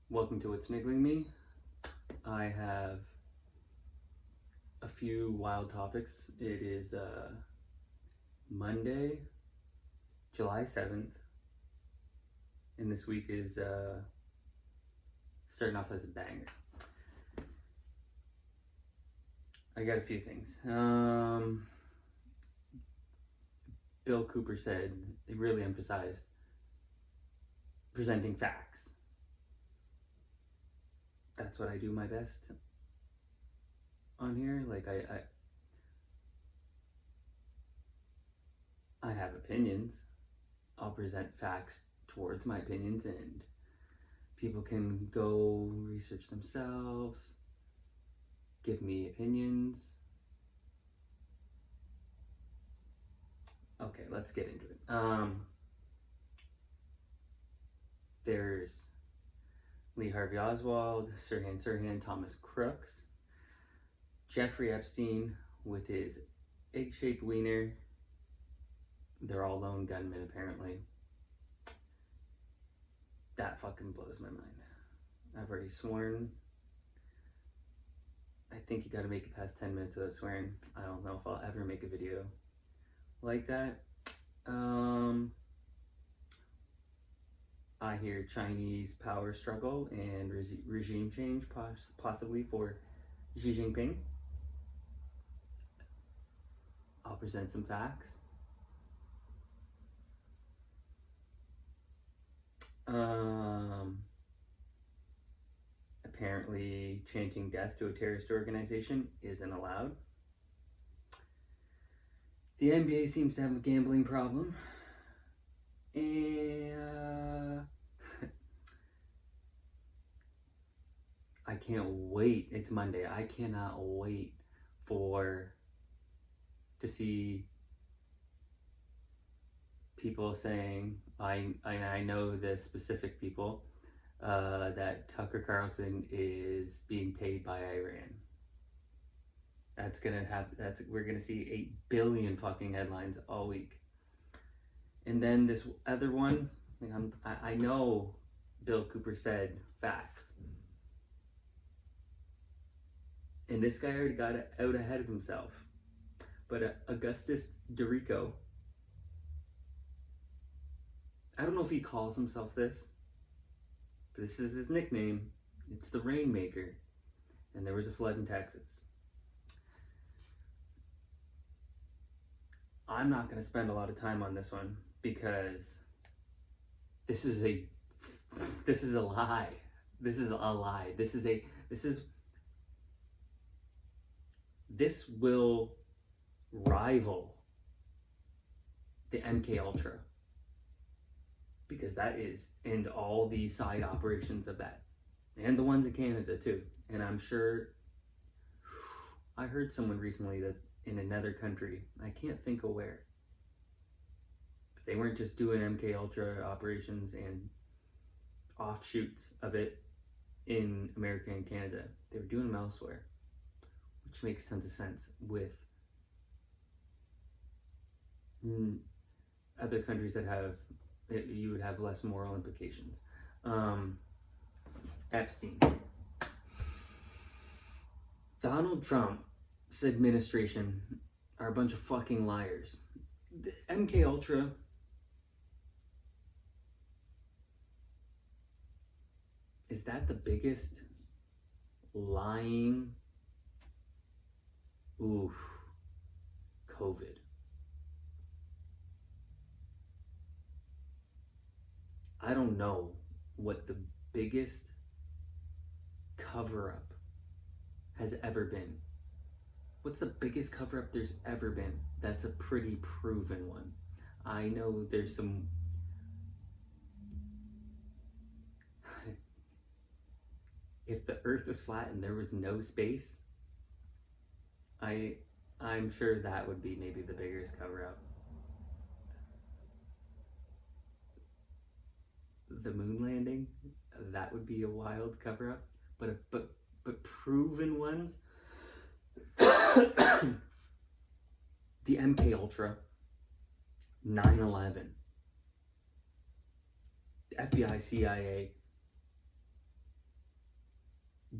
Welcome to What's Niggling Me. I have a few wild topics. It is Monday, July 7th, and this week is starting off as a banger. I got a few things. Bill Cooper said, he really emphasized presenting facts. That's what I do my best on here. Like I have opinions. I'll present facts towards my opinions, and people can go research themselves, give me opinions. Okay, let's get into it. There's Lee Harvey Oswald, Sirhan, Thomas Crooks, Jeffrey Epstein with his egg-shaped wiener. They're all lone gunmen, apparently. That fucking blows my mind. I've already sworn. I think you gotta make it past 10 minutes without swearing. I don't know if I'll ever make a video like that. I hear Chinese power struggle and regime change, possibly for Xi Jinping. I'll present some facts. Apparently, chanting death to a terrorist organization isn't allowed. The NBA seems to have a gambling problem. And I can't wait. It's Monday. I cannot wait to see people saying, I know the specific people, that Tucker Carlson is being paid by Iran. We're gonna see 8 billion fucking headlines all week. And then this other one, I know Bill Cooper said facts. And this guy already got out ahead of himself. But Augustus Dorico, I don't know if he calls himself this, but this is his nickname. It's the Rainmaker. And there was a flood in Texas. I'm not going to spend a lot of time on this one because this is a lie. This is a lie. This will rival the MK Ultra, because that is, and all the side operations of that, and the ones in Canada too. And I'm sure, I heard someone recently that in another country, I can't think of where, but they weren't just doing MK Ultra operations and offshoots of it in America and Canada. They were doing them elsewhere, which makes tons of sense with other countries that have, you would have less moral implications. Epstein. Donald Trump's administration are a bunch of fucking liars. The MK Ultra, is that the biggest lying? Oof. COVID. I don't know what the biggest cover-up has ever been. What's the biggest cover-up there's ever been? That's a pretty proven one. I know there's some... If the earth was flat and there was no space, I'm sure that would be maybe the biggest cover-up. The moon landing, that would be a wild cover-up. But proven ones, the MK Ultra, 9/11, FBI, CIA,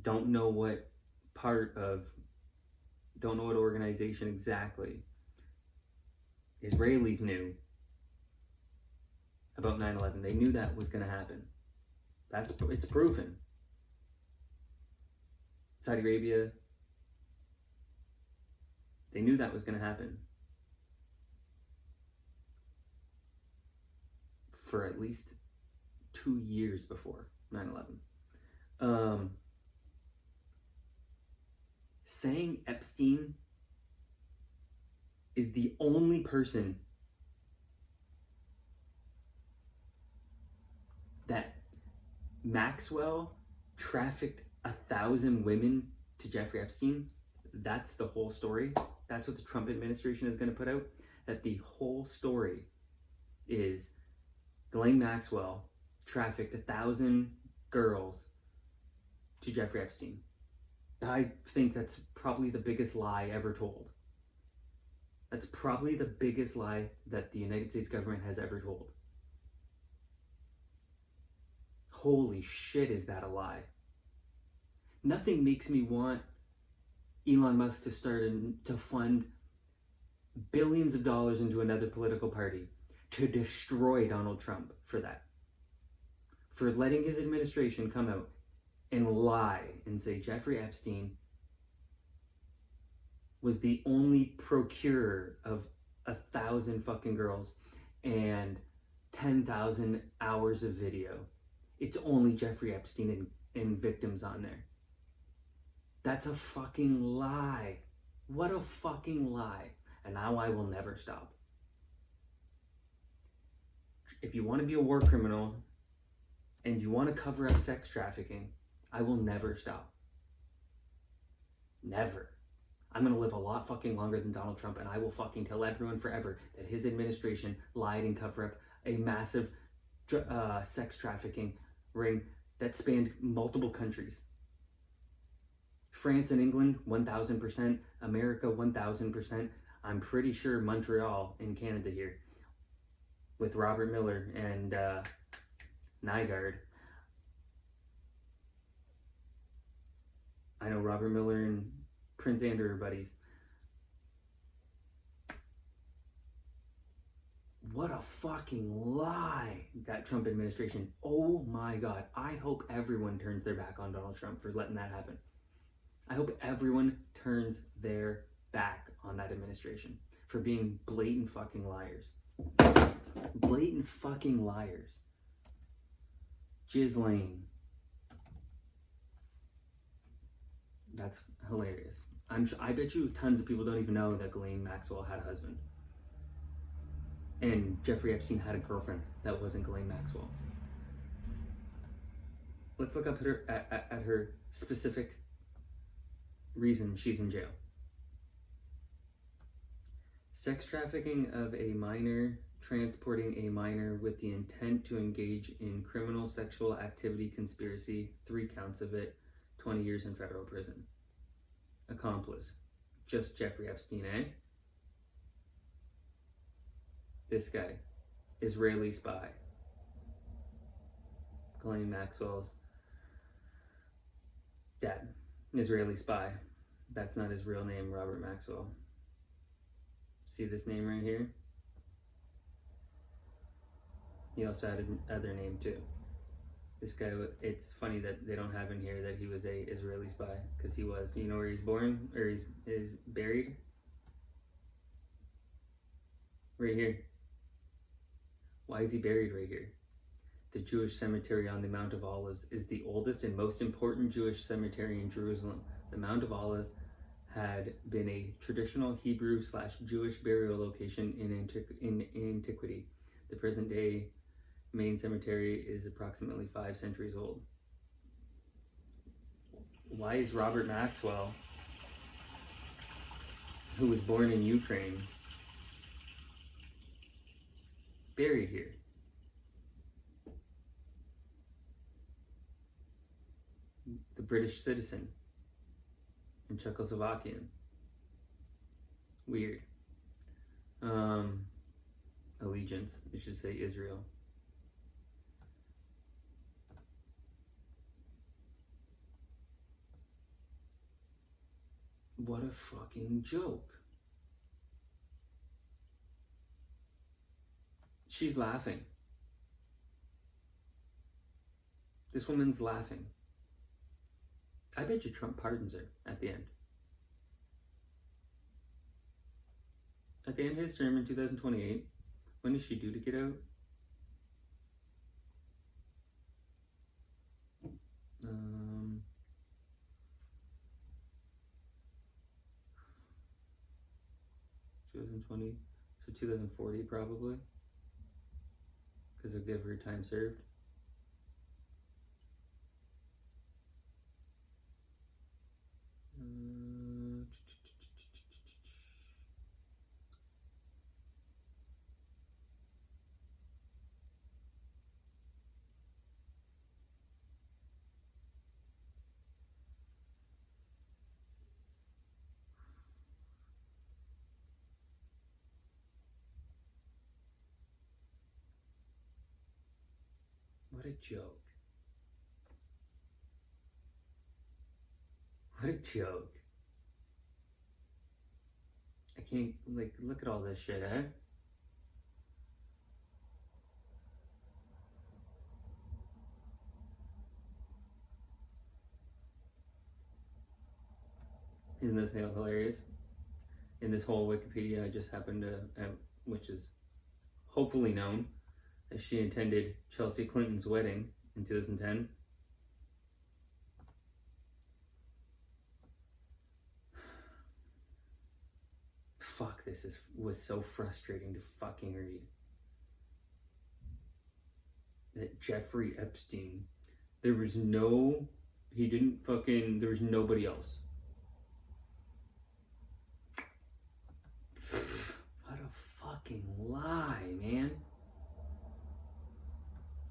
don't know what don't know what organization exactly. Israelis knew about 9/11. They knew that was going to happen. It's proven. Saudi Arabia, they knew that was going to happen for at least 2 years before 9/11. Saying Epstein is the only person that Maxwell trafficked 1,000 women to Jeffrey Epstein. That's the whole story. That's what the Trump administration is going to put out. That the whole story is Ghislaine Maxwell trafficked 1,000 girls to Jeffrey Epstein. I think that's probably the biggest lie ever told. That's probably the biggest lie that the United States government has ever told. Holy shit, is that a lie? Nothing makes me want Elon Musk to to fund billions of dollars into another political party to destroy Donald Trump for that. For letting his administration come out and lie and say Jeffrey Epstein was the only procurer of 1,000 fucking girls and 10,000 hours of video. It's only Jeffrey Epstein and victims on there. That's a fucking lie. What a fucking lie. And now I will never stop. If you want to be a war criminal and you want to cover up sex trafficking, I will never stop. Never. I'm going to live a lot fucking longer than Donald Trump, and I will fucking tell everyone forever that his administration lied and covered up a massive sex trafficking ring that spanned multiple countries. France and England, 1,000%. America, 1,000%. I'm pretty sure Montreal in Canada here with Robert Miller and Nygaard. I know Robert Miller and Prince Andrew are buddies. What a fucking lie, that Trump administration. Oh my God. I hope everyone turns their back on Donald Trump for letting that happen. I hope everyone turns their back on that administration for being blatant fucking liars. Blatant fucking liars. Ghislaine. That's hilarious. I bet you tons of people don't even know that Ghislaine Maxwell had a husband. And Jeffrey Epstein had a girlfriend that wasn't Ghislaine Maxwell. Let's look up at her specific reason she's in jail. Sex trafficking of a minor, transporting a minor with the intent to engage in criminal sexual activity conspiracy, 3 counts of it, 20 years in federal prison. Accomplice, just Jeffrey Epstein, eh? This guy, Israeli spy. Ghislaine Maxwell's dad, Israeli spy. That's not his real name, Robert Maxwell. See this name right here? He also had another name too. This guy, it's funny that they don't have in here that he was a Israeli spy, because he was. You know where he's born, or is buried? Right here. Why is he buried right here? The Jewish cemetery on the Mount of Olives is the oldest and most important Jewish cemetery in Jerusalem. The Mount of Olives had been a traditional Hebrew/Jewish burial location in antiquity. The present day main cemetery is approximately 5 centuries old. Why is Robert Maxwell, who was born in Ukraine, buried here? The British citizen in Czechoslovakia. Weird. Allegiance, it should say Israel. What a fucking joke. She's laughing. This woman's laughing. I bet you Trump pardons her at the end. At the end of his term in 2028, when is she due to get out? 2020, so 2040 probably, because they'll give her time served. What a joke. What a joke. I can't, like, look at all this shit, eh? Isn't this hilarious? In this whole Wikipedia, I just happened to, which is hopefully known, as she attended Chelsea Clinton's wedding in 2010. Fuck, this was so frustrating to fucking read. That Jeffrey Epstein, there was nobody else. What a fucking lie, man.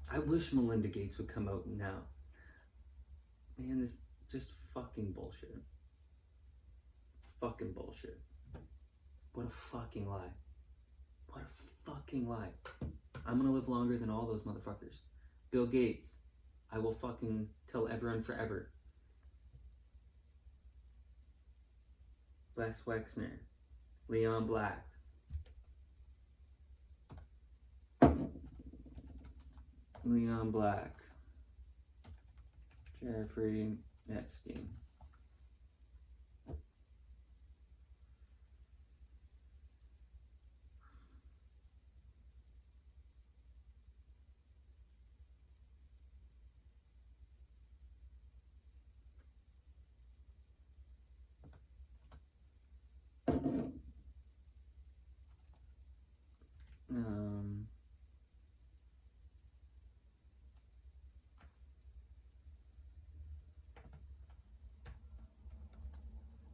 I wish Melinda Gates would come out now. Man, this just fucking bullshit. Fucking bullshit. What a fucking lie. What a fucking lie. I'm gonna live longer than all those motherfuckers. Bill Gates, I will fucking tell everyone forever. Les Wexner, Leon Black, Jeffrey Epstein.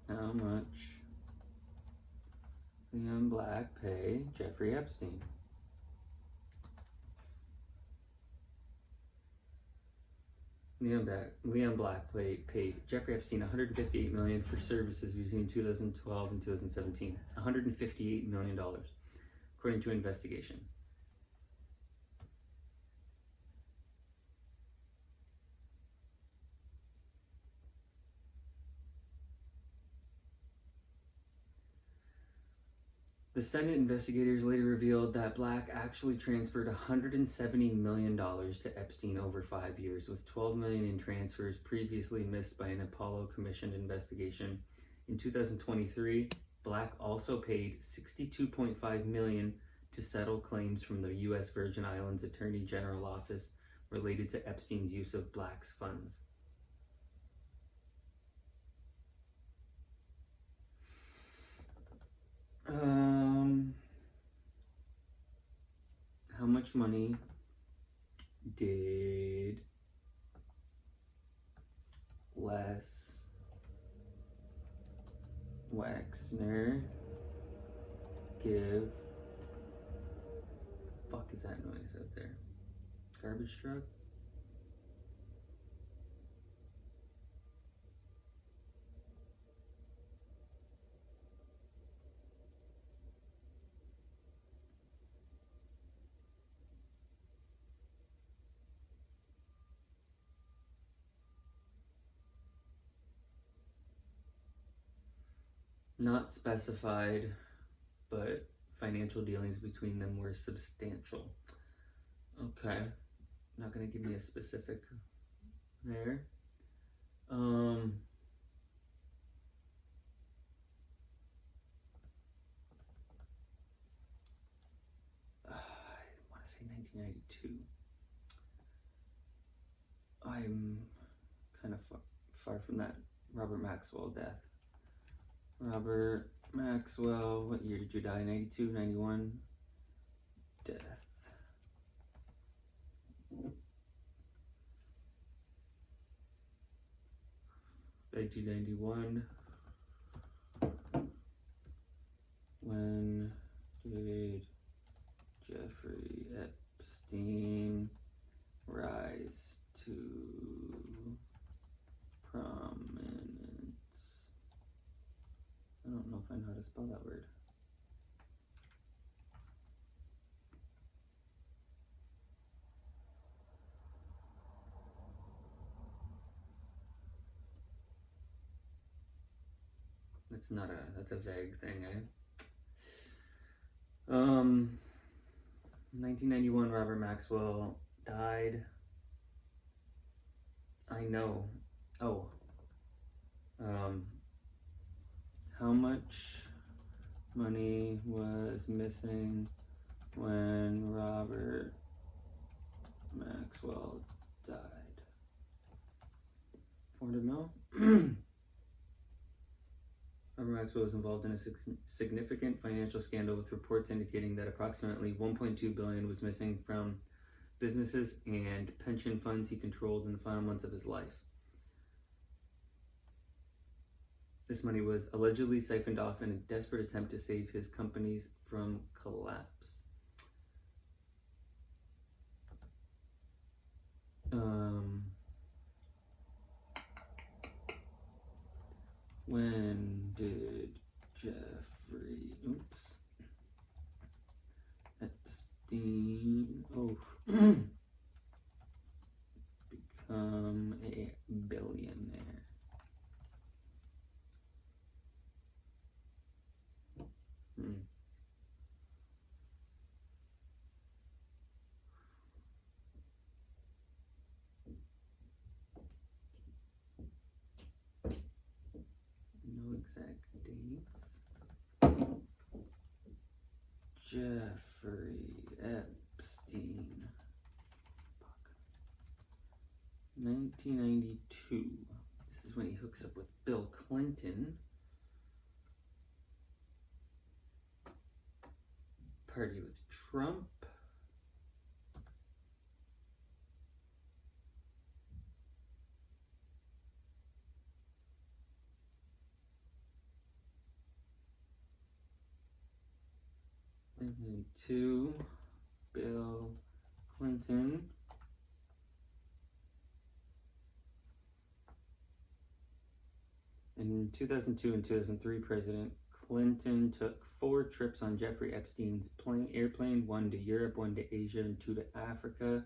How much Leon Black pay Jeffrey Epstein? Leon Black paid Jeffrey Epstein $158 million for services between 2012 and 2017. $158 million, according to an investigation. The Senate investigators later revealed that Black actually transferred $170 million to Epstein over 5 years, with $12 million in transfers previously missed by an Apollo commissioned investigation. In 2023, Black also paid $62.5 million to settle claims from the U.S. Virgin Islands Attorney General Office related to Epstein's use of Black's funds. How much money did Les Wexner give? Fuck is that noise out there? Garbage truck? Not specified, but financial dealings between them were substantial. Okay. Not going to give me a specific there. I want to say 1992. I'm kind of far from that. Robert Maxwell death. Robert Maxwell, what year did you die? 92, 91? Death. 1991. When did Jeffrey Epstein rise to prominence? I don't know if I know how to spell that word. That's a vague thing, eh? 1991, Robert Maxwell died. I know. Oh. How much money was missing when Robert Maxwell died? 400 mil? Robert Maxwell was involved in a significant financial scandal with reports indicating that approximately $1.2 billion was missing from businesses and pension funds he controlled in the final months of his life. This money was allegedly siphoned off in a desperate attempt to save his companies from collapse. When did Jeffrey Epstein become a billionaire? No exact dates. Jeffrey Epstein. 1992. This is when he hooks up with Bill Clinton. Party with Trump. To Bill Clinton. In 2002 and 2003, President Clinton took 4 trips on Jeffrey Epstein's airplane, 1 to Europe, 1 to Asia, and 2 to Africa.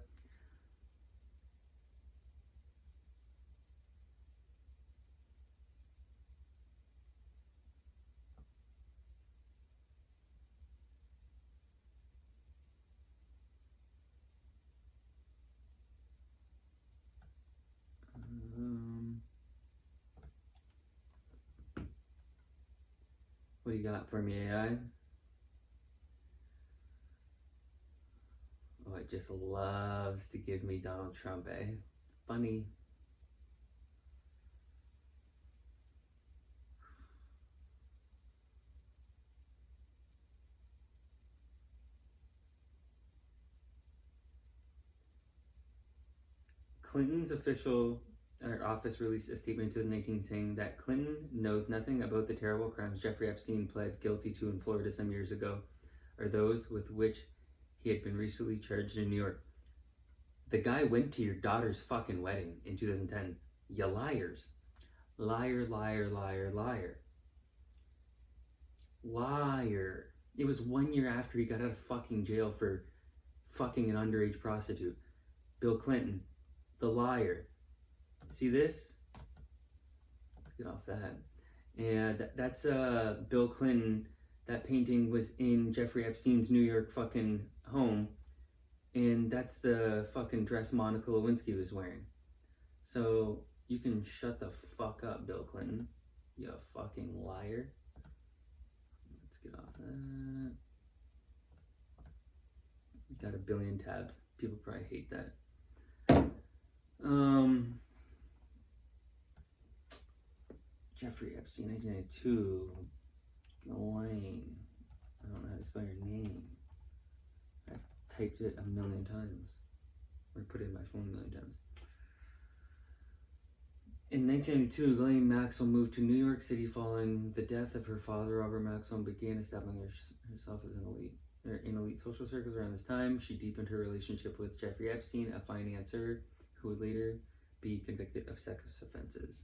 What do you got for me, AI? Oh, it just loves to give me Donald Trump, eh? Funny. Clinton's office released a statement in 2019 saying that Clinton knows nothing about the terrible crimes Jeffrey Epstein pled guilty to in Florida some years ago, or those with which he had been recently charged in New York. The guy went to your daughter's fucking wedding in 2010. You liars. Liar, liar, liar, liar. Liar. It was 1 year after he got out of fucking jail for fucking an underage prostitute. Bill Clinton, the liar. See this? Let's get off that. And that's Bill Clinton. That painting was in Jeffrey Epstein's New York fucking home, and that's the fucking dress Monica Lewinsky was wearing. So you can shut the fuck up, Bill Clinton. You fucking liar. Let's get off that. Got a billion tabs. People probably hate that. Jeffrey Epstein, 1992. Ghislaine. I don't know how to spell your name. I've typed it a million times. Or put it in my phone a million times. In 1992, Ghislaine Maxwell moved to New York City following the death of her father, Robert Maxwell, and began establishing herself as in elite social circles. Around this time, she deepened her relationship with Jeffrey Epstein, a financier who would later be convicted of sex offenses.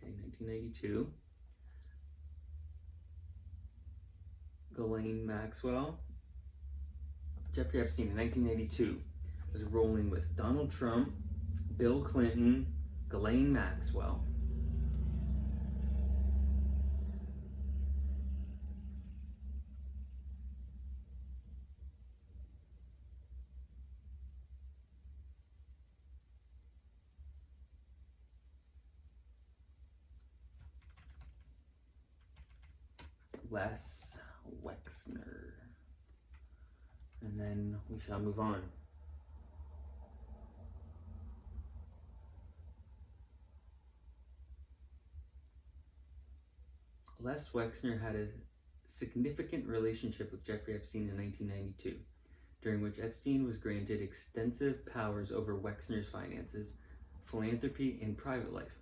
Okay, 1992. Ghislaine Maxwell. Jeffrey Epstein in 1982 was rolling with Donald Trump, Bill Clinton, Ghislaine Maxwell. Les Wexner. And then we shall move on. Les Wexner had a significant relationship with Jeffrey Epstein in 1992, during which Epstein was granted extensive powers over Wexner's finances, philanthropy, and private life.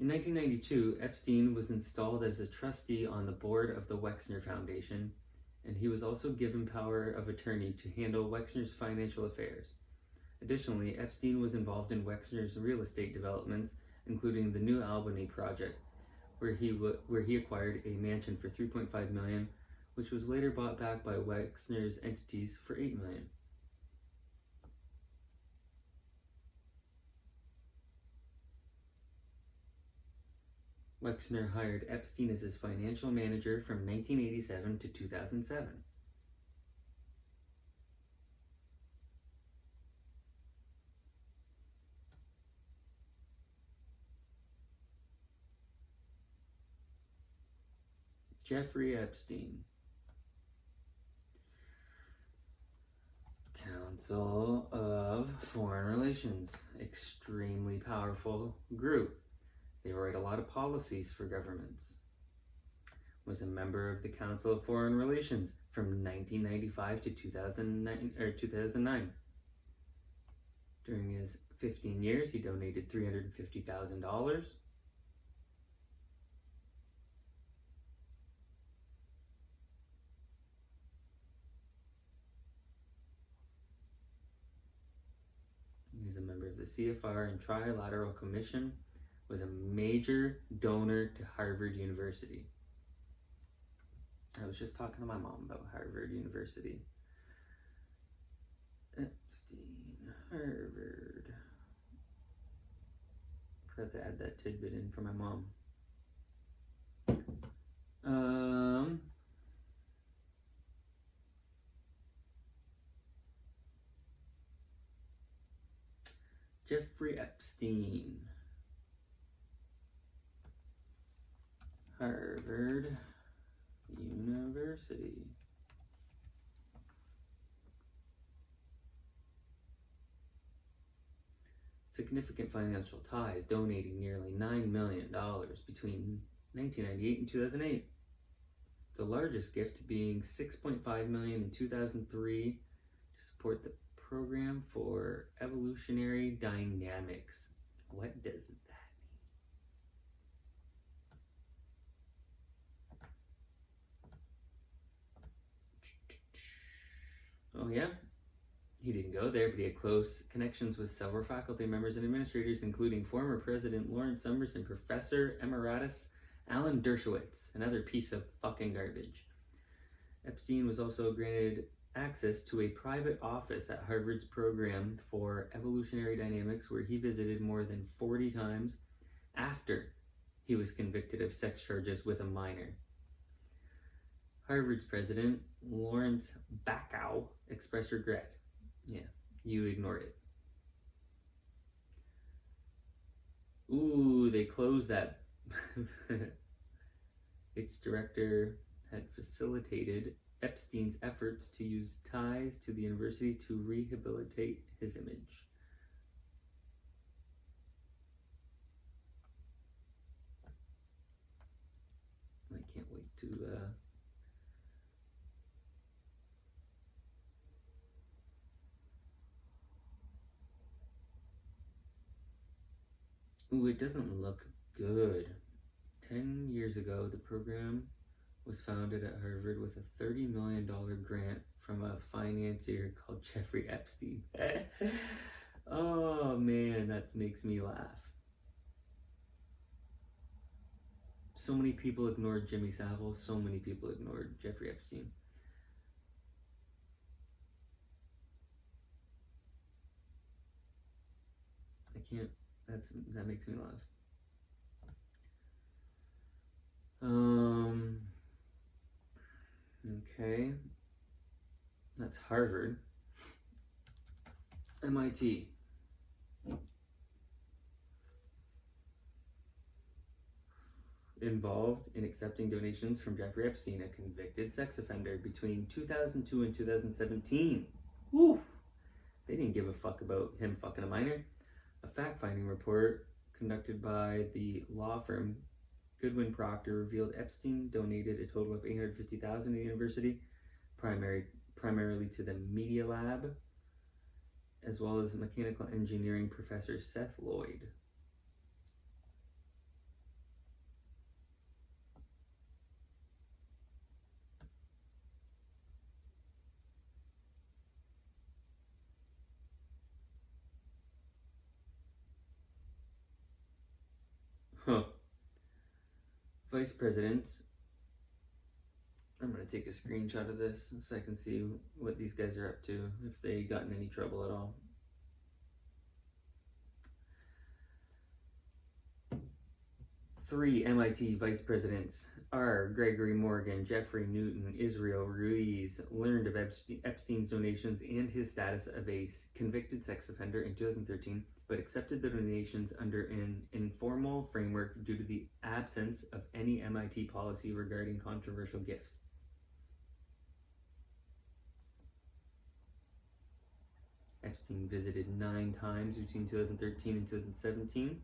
In 1992, Epstein was installed as a trustee on the board of the Wexner Foundation, and he was also given power of attorney to handle Wexner's financial affairs. Additionally, Epstein was involved in Wexner's real estate developments, including the New Albany project, where he acquired a mansion for $3.5 million, which was later bought back by Wexner's entities for $8 million. Wexner hired Epstein as his financial manager from 1987 to 2007. Jeffrey Epstein. Council of Foreign Relations. Extremely powerful group. They write a lot of policies for governments. Was a member of the Council of Foreign Relations from 1995 to 2009. During his 15 years, he donated $350,000. He was a member of the CFR and Trilateral Commission. Was a major donor to Harvard University. I was just talking to my mom about Harvard University. Epstein, Harvard. Forgot to add that tidbit in for my mom. Jeffrey Epstein. Harvard University. Significant financial ties, donating nearly $9 million between 1998 and 2008. The largest gift being $6.5 million in 2003 to support the program for evolutionary dynamics. What does that mean? Oh yeah? He didn't go there, but he had close connections with several faculty members and administrators, including former President Lawrence Summers and Professor Emeritus Alan Dershowitz, another piece of fucking garbage. Epstein was also granted access to a private office at Harvard's program for evolutionary dynamics, where he visited more than 40 times after he was convicted of sex charges with a minor. Harvard's president, Lawrence Bacow, expressed regret. Yeah, you ignored it. Ooh, they closed that. Its director had facilitated Epstein's efforts to use ties to the university to rehabilitate his image. I can't wait to ooh, it doesn't look good. 10 years ago, the program was founded at Harvard with a $30 million grant from a financier called Jeffrey Epstein. Oh man, that makes me laugh. So many people ignored Jimmy Savile, so many people ignored Jeffrey Epstein. I can't, that makes me laugh. Okay. That's Harvard. MIT. Involved in accepting donations from Jeffrey Epstein, a convicted sex offender, between 2002 and 2017. Woo! They didn't give a fuck about him fucking a minor. A fact-finding report conducted by the law firm Goodwin Procter revealed Epstein donated a total of $850,000 to the university, primarily to the Media Lab, as well as mechanical engineering professor Seth Lloyd. Huh. Vice presidents. I'm going to take a screenshot of this so I can see what these guys are up to, if they got in any trouble at all. Three MIT vice presidents are Gregory Morgan, Jeffrey Newton, Israel Ruiz, learned of Epstein's donations and his status of a convicted sex offender in 2013, but accepted the donations under an informal framework due to the absence of any MIT policy regarding controversial gifts. Epstein visited 9 times between 2013 and 2017.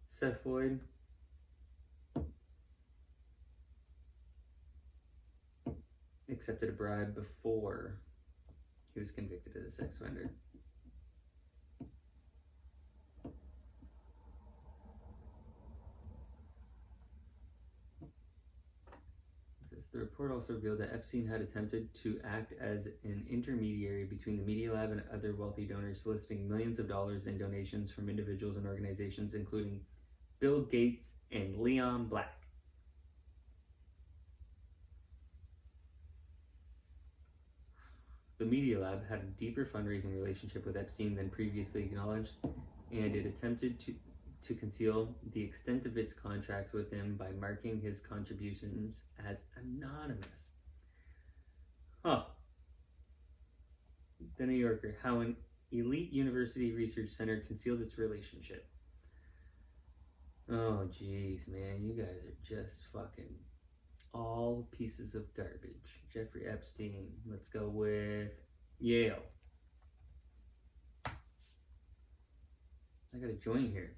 Seth Lloyd accepted a bribe before he was convicted as a sex offender. The report also revealed that Epstein had attempted to act as an intermediary between the Media Lab and other wealthy donors, soliciting millions of dollars in donations from individuals and organizations, including Bill Gates and Leon Black. The Media Lab had a deeper fundraising relationship with Epstein than previously acknowledged, and it attempted to conceal the extent of its contracts with him by marking his contributions as anonymous. Huh. The New Yorker, how an elite university research center concealed its relationship. Oh, jeez, man, you guys are just fucking all pieces of garbage. Jeffrey Epstein. Let's go with Yale. I got a joint here.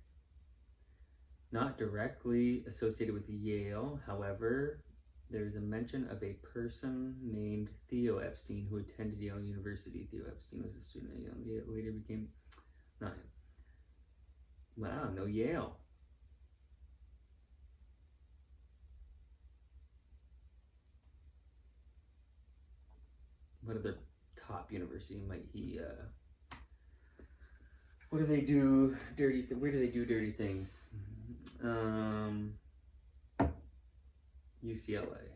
Not directly associated with Yale, however, there's a mention of a person named Theo Epstein who attended Yale University. Theo Epstein was a student at Yale. He later became, not him. Wow, no Yale. What other top university might he What do they do? Where do they do dirty things? UCLA.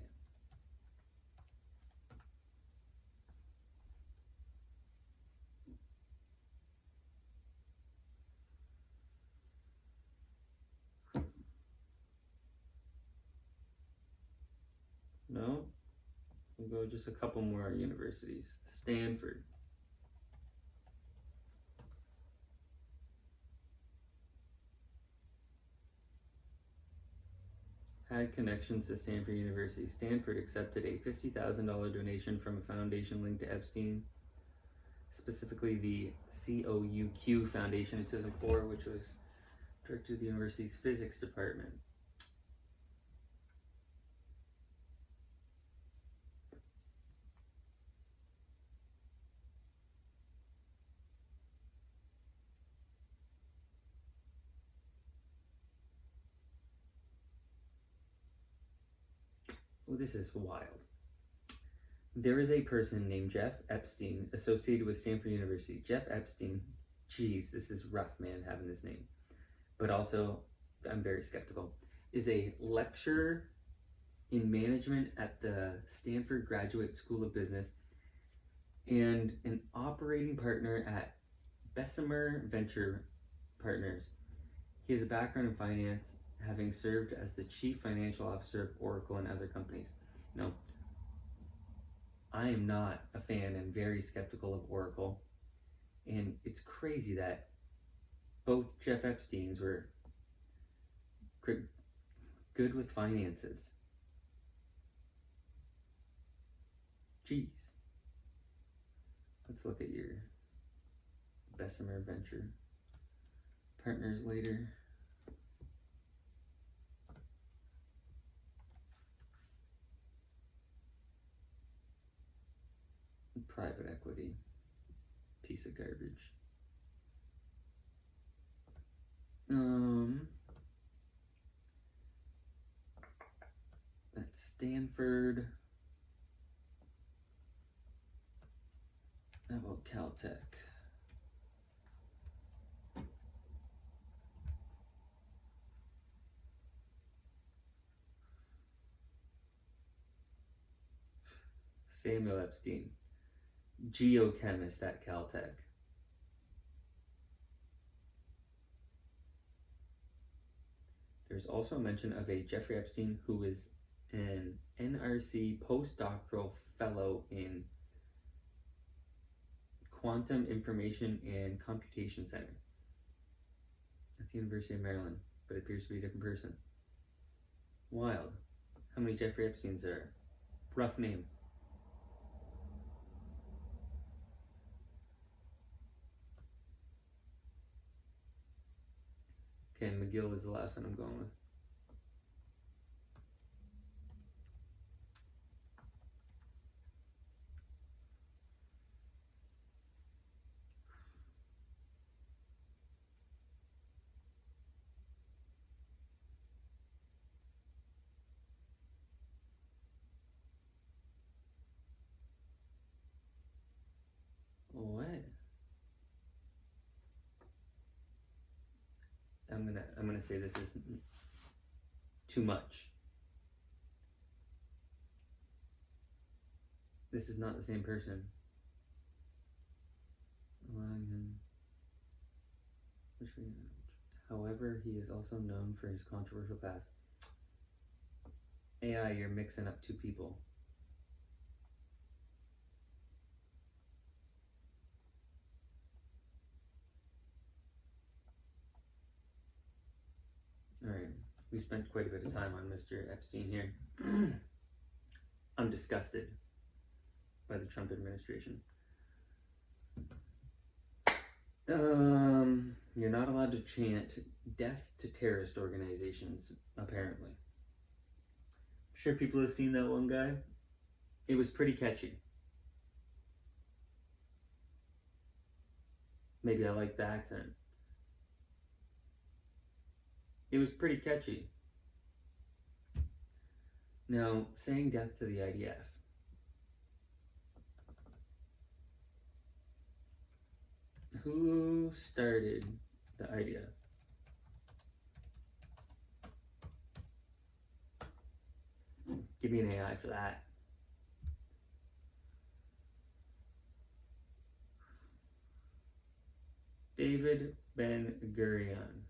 No, we'll go just a couple more universities. Stanford. Had connections to Stanford University. Stanford accepted a $50,000 donation from a foundation linked to Epstein, specifically the COUQ Foundation in 2004, which was directed to the university's physics department. Oh, this is wild. There is a person named Jeff Epstein associated with Stanford University. Jeff Epstein, geez, this is rough, man, having this name. But also, I'm very skeptical, is a lecturer in management at the Stanford Graduate School of Business and an operating partner at Bessemer Venture Partners. He has a background in finance, having served as the chief financial officer of Oracle and other companies. No, I am not a fan and very skeptical of Oracle. And it's crazy that both Jeff Epsteins were good with finances. Jeez. Let's look at your Bessemer Venture Partners later. Private equity. Piece of garbage. That's Stanford. How about Caltech? Samuel Epstein, geochemist at Caltech. There's also a mention of a Jeffrey Epstein who is an NRC postdoctoral fellow in Quantum Information and Computation Center at the University of Maryland, but it appears to be a different person. Wild. How many Jeffrey Epsteins are there? Rough name. Okay, McGill is the last one I'm going with. What? I'm gonna say this is too much. This is not the same person. Allowing him. However, he is also known for his controversial past. AI, you're mixing up two people. Alright, we spent quite a bit of time on Mr. Epstein here. I'm disgusted by the Trump administration. You're not allowed to chant death to terrorist organizations, apparently. I'm sure people have seen that one guy. It was pretty catchy. Maybe I like the accent. It was pretty catchy. Now, saying death to the IDF. Who started the idea? Give me an AI for that. David Ben Gurion.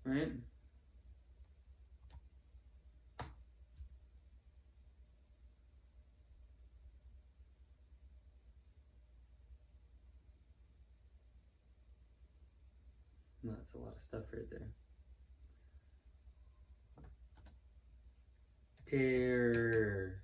Right? That's a lot of stuff right there. Terrorist.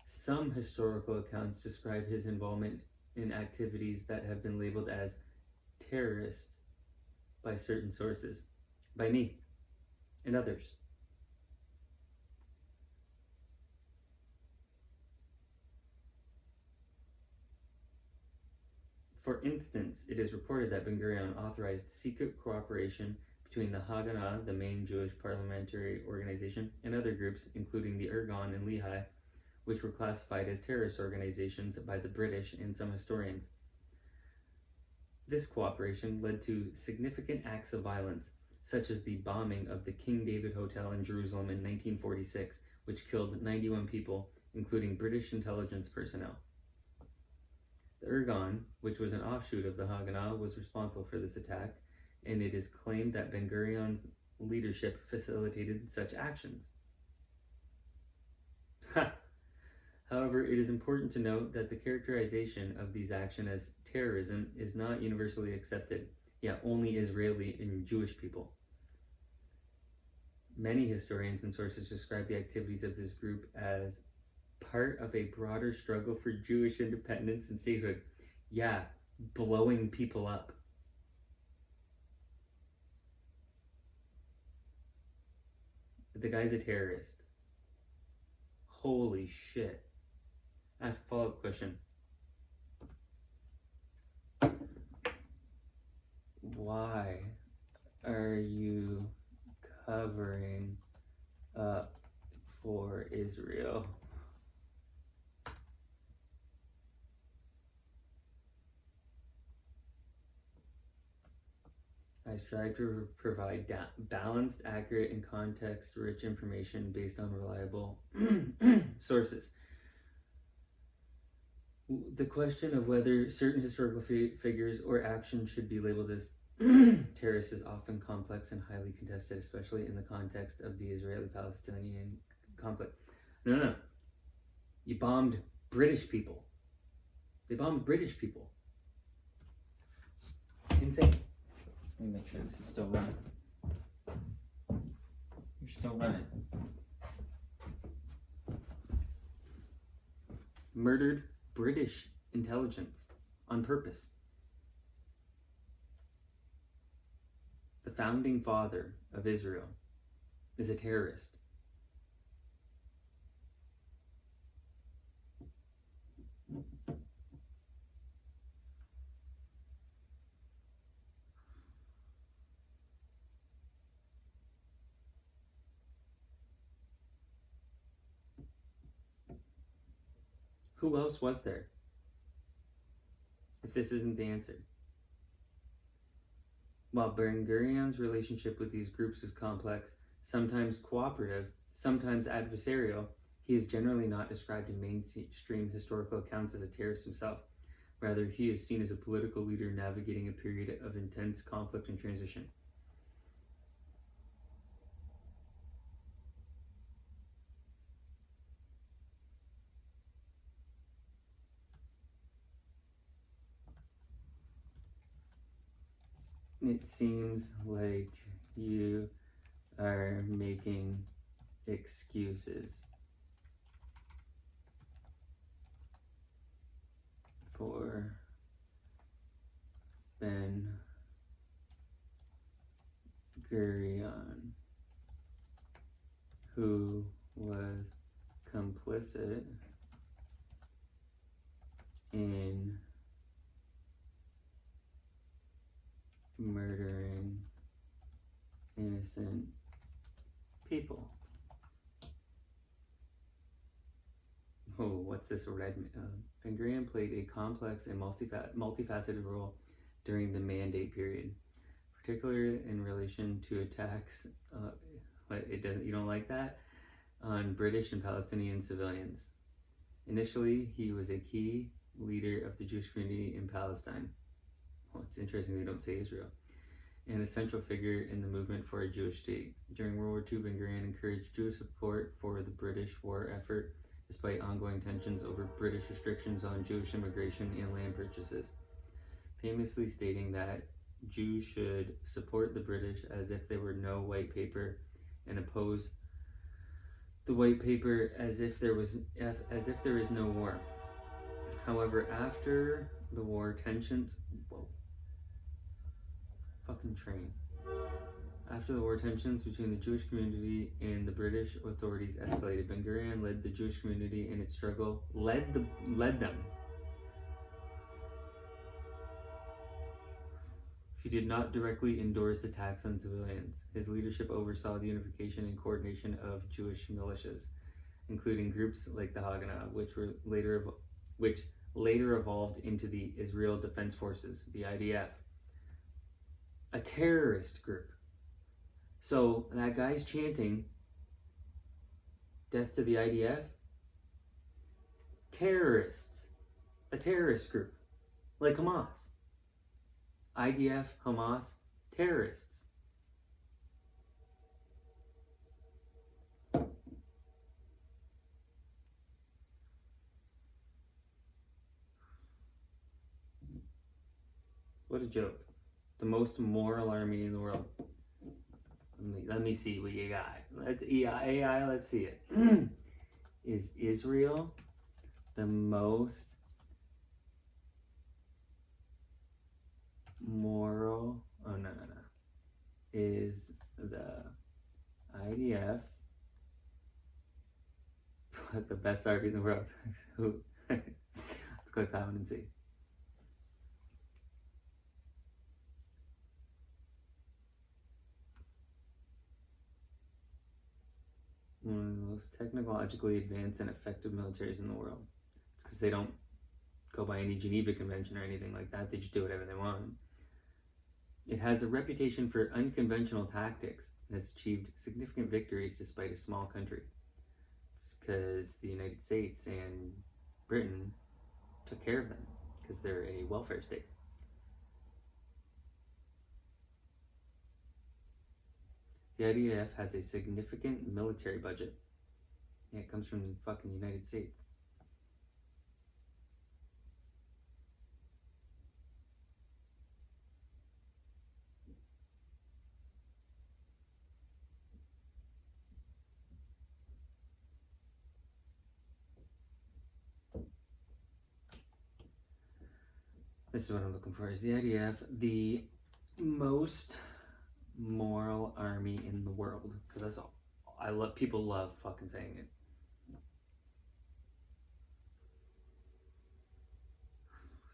Some historical accounts describe his involvement in activities that have been labeled as terrorist by certain sources, by me and others. For instance, it is reported that Ben Gurion authorized secret cooperation between the Haganah, the main Jewish parliamentary organization, and other groups, including the Irgun and Lehi, which were classified as terrorist organizations by the British and some historians. This cooperation led to significant acts of violence, such as the bombing of the King David Hotel in Jerusalem in 1946, which killed 91 people, including British intelligence personnel. The Irgun, which was an offshoot of the Haganah, was responsible for this attack, and it is claimed that Ben Gurion's leadership facilitated such actions. However, it is important to note that the characterization of these actions as terrorism is not universally accepted, only Israeli and Jewish people. Many historians and sources describe the activities of this group as part of a broader struggle for Jewish independence and statehood. Blowing people up. The guy's a terrorist. Holy shit. Ask a follow-up question. Why are you covering up for Israel? I strive to provide balanced, accurate, and context-rich information based on reliable sources. The question of whether certain historical figures or actions should be labeled as terrorists is often complex and highly contested, especially in the context of the Israeli-Palestinian conflict. No. You bombed British people. They bombed British people. Insane. Let me make sure this is still running. You're still running. Murdered British intelligence on purpose. The founding father of Israel is a terrorist. Who else was there? If this isn't the answer. While Ben Gurion's relationship with these groups is complex, sometimes cooperative, sometimes adversarial, he is generally not described in mainstream historical accounts as a terrorist himself. Rather, he is seen as a political leader navigating a period of intense conflict and transition. It seems like you are making excuses for Ben Gurion, who was complicit in murdering innocent people. Oh, what's this red? Ben Gurion played a complex and multifaceted role during the Mandate period, particularly in relation to attacks. You don't like that? On British and Palestinian civilians. Initially, he was a key leader of the Jewish community in Palestine. Well, it's interesting they don't say Israel. And a central figure in the movement for a Jewish state. During World War II, Ben Gurion encouraged Jewish support for the British war effort, despite ongoing tensions over British restrictions on Jewish immigration and land purchases, famously stating that Jews should support the British as if there were no white paper and oppose the white paper as if there is no war. However, after the war, tensions After the war, tensions between the Jewish community and the British authorities escalated. Ben Gurion led the Jewish community in its struggle. Led them. He did not directly endorse attacks on civilians. His leadership oversaw the unification and coordination of Jewish militias, including groups like the Haganah, which later evolved into the Israel Defense Forces, the IDF, a terrorist group. So that guy's chanting death to the IDF. Terrorists. A terrorist group. Like Hamas. IDF, Hamas, terrorists. What a joke. The most moral army in the world. Let me see what you got. AI, let's see it. Is Israel the most moral? Oh, no. Is the IDF the best army in the world? Let's click that one and see. One of the most technologically advanced and effective militaries in the world. It's because they don't go by any Geneva Convention or anything like that. They just do whatever they want. It has a reputation for unconventional tactics and has achieved significant victories despite a small country. It's because the United States and Britain took care of them because they're a welfare state. The IDF has a significant military budget. Yeah, it comes from the fucking United States. This is what I'm looking for. Is the IDF the most moral army in the world? Because that's all. People love fucking saying it.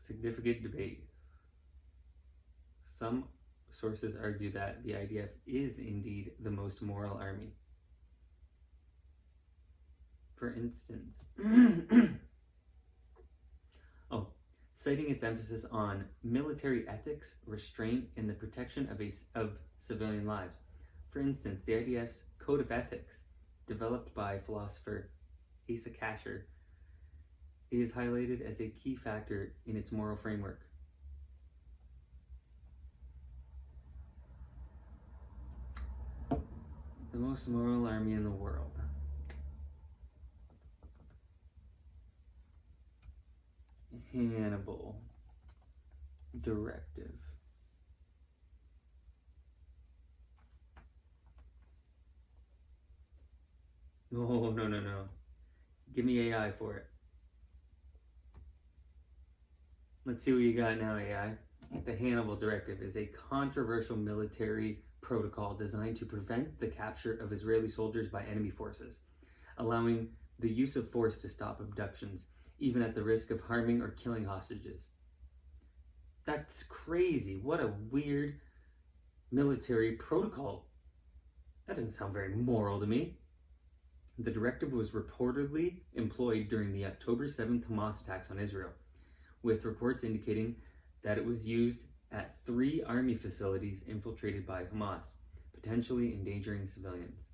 Significant debate. Some sources argue that the IDF is indeed the most moral army. For instance, citing its emphasis on military ethics, restraint, and the protection of civilian lives. For instance, the IDF's Code of Ethics, developed by philosopher Asa Kasher, is highlighted as a key factor in its moral framework. The most moral army in the world. Hannibal Directive. Oh, no. Give me AI for it. Let's see what you got now, AI. The Hannibal Directive is a controversial military protocol designed to prevent the capture of Israeli soldiers by enemy forces, allowing the use of force to stop abductions, even at the risk of harming or killing hostages. That's crazy. What a weird military protocol. That doesn't sound very moral to me. The directive was reportedly employed during the October 7th Hamas attacks on Israel, with reports indicating that it was used at 3 army facilities infiltrated by Hamas, potentially endangering civilians.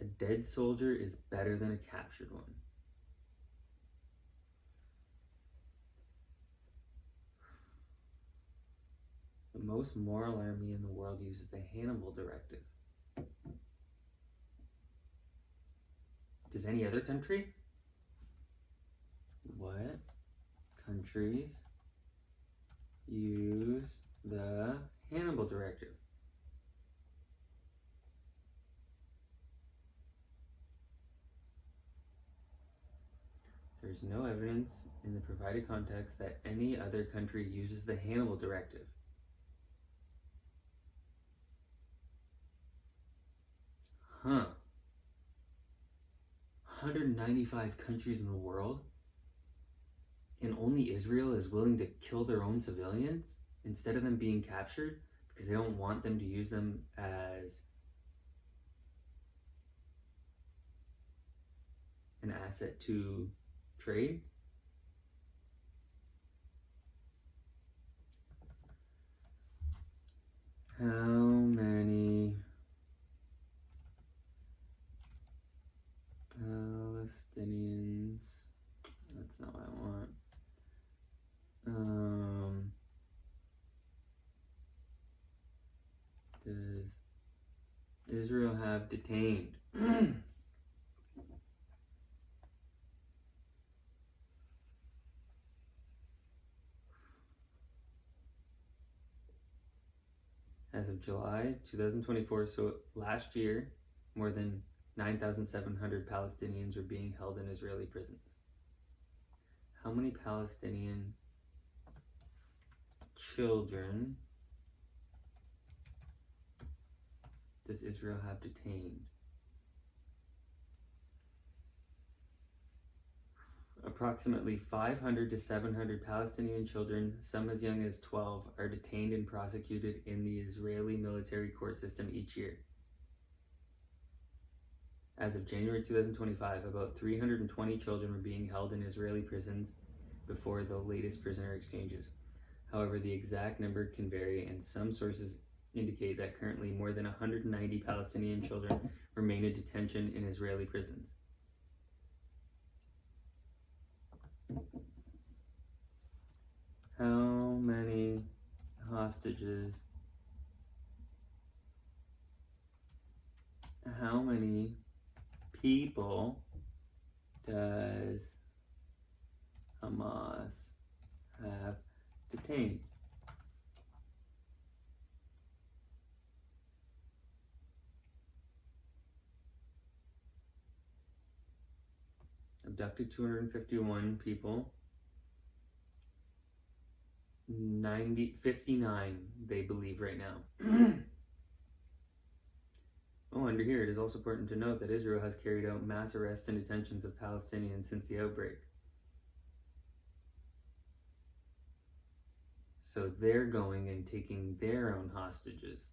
A dead soldier is better than a captured one. The most moral army in the world uses the Hannibal Directive. Does any other country? What countries use the Hannibal Directive? There is no evidence in the provided context that any other country uses the Hannibal Directive. Huh. 195 countries in the world, and only Israel is willing to kill their own civilians instead of them being captured because they don't want them to use them as an asset to trade. How many Palestinians? That's not what I want. Does Israel have detained? As of July 2024, so last year, more than 9,700 Palestinians were being held in Israeli prisons. How many Palestinian children does Israel have detained? Approximately 500 to 700 Palestinian children, some as young as 12, are detained and prosecuted in the Israeli military court system each year. As of January 2025, about 320 children were being held in Israeli prisons before the latest prisoner exchanges. However, the exact number can vary, and some sources indicate that currently more than 190 Palestinian children remain in detention in Israeli prisons. How many hostages? How many people does Hamas have detained? Abducted 251 people. 59 they believe right now. Oh, under here, it is also important to note that Israel has carried out mass arrests and detentions of Palestinians since the outbreak. So they're going and taking their own hostages.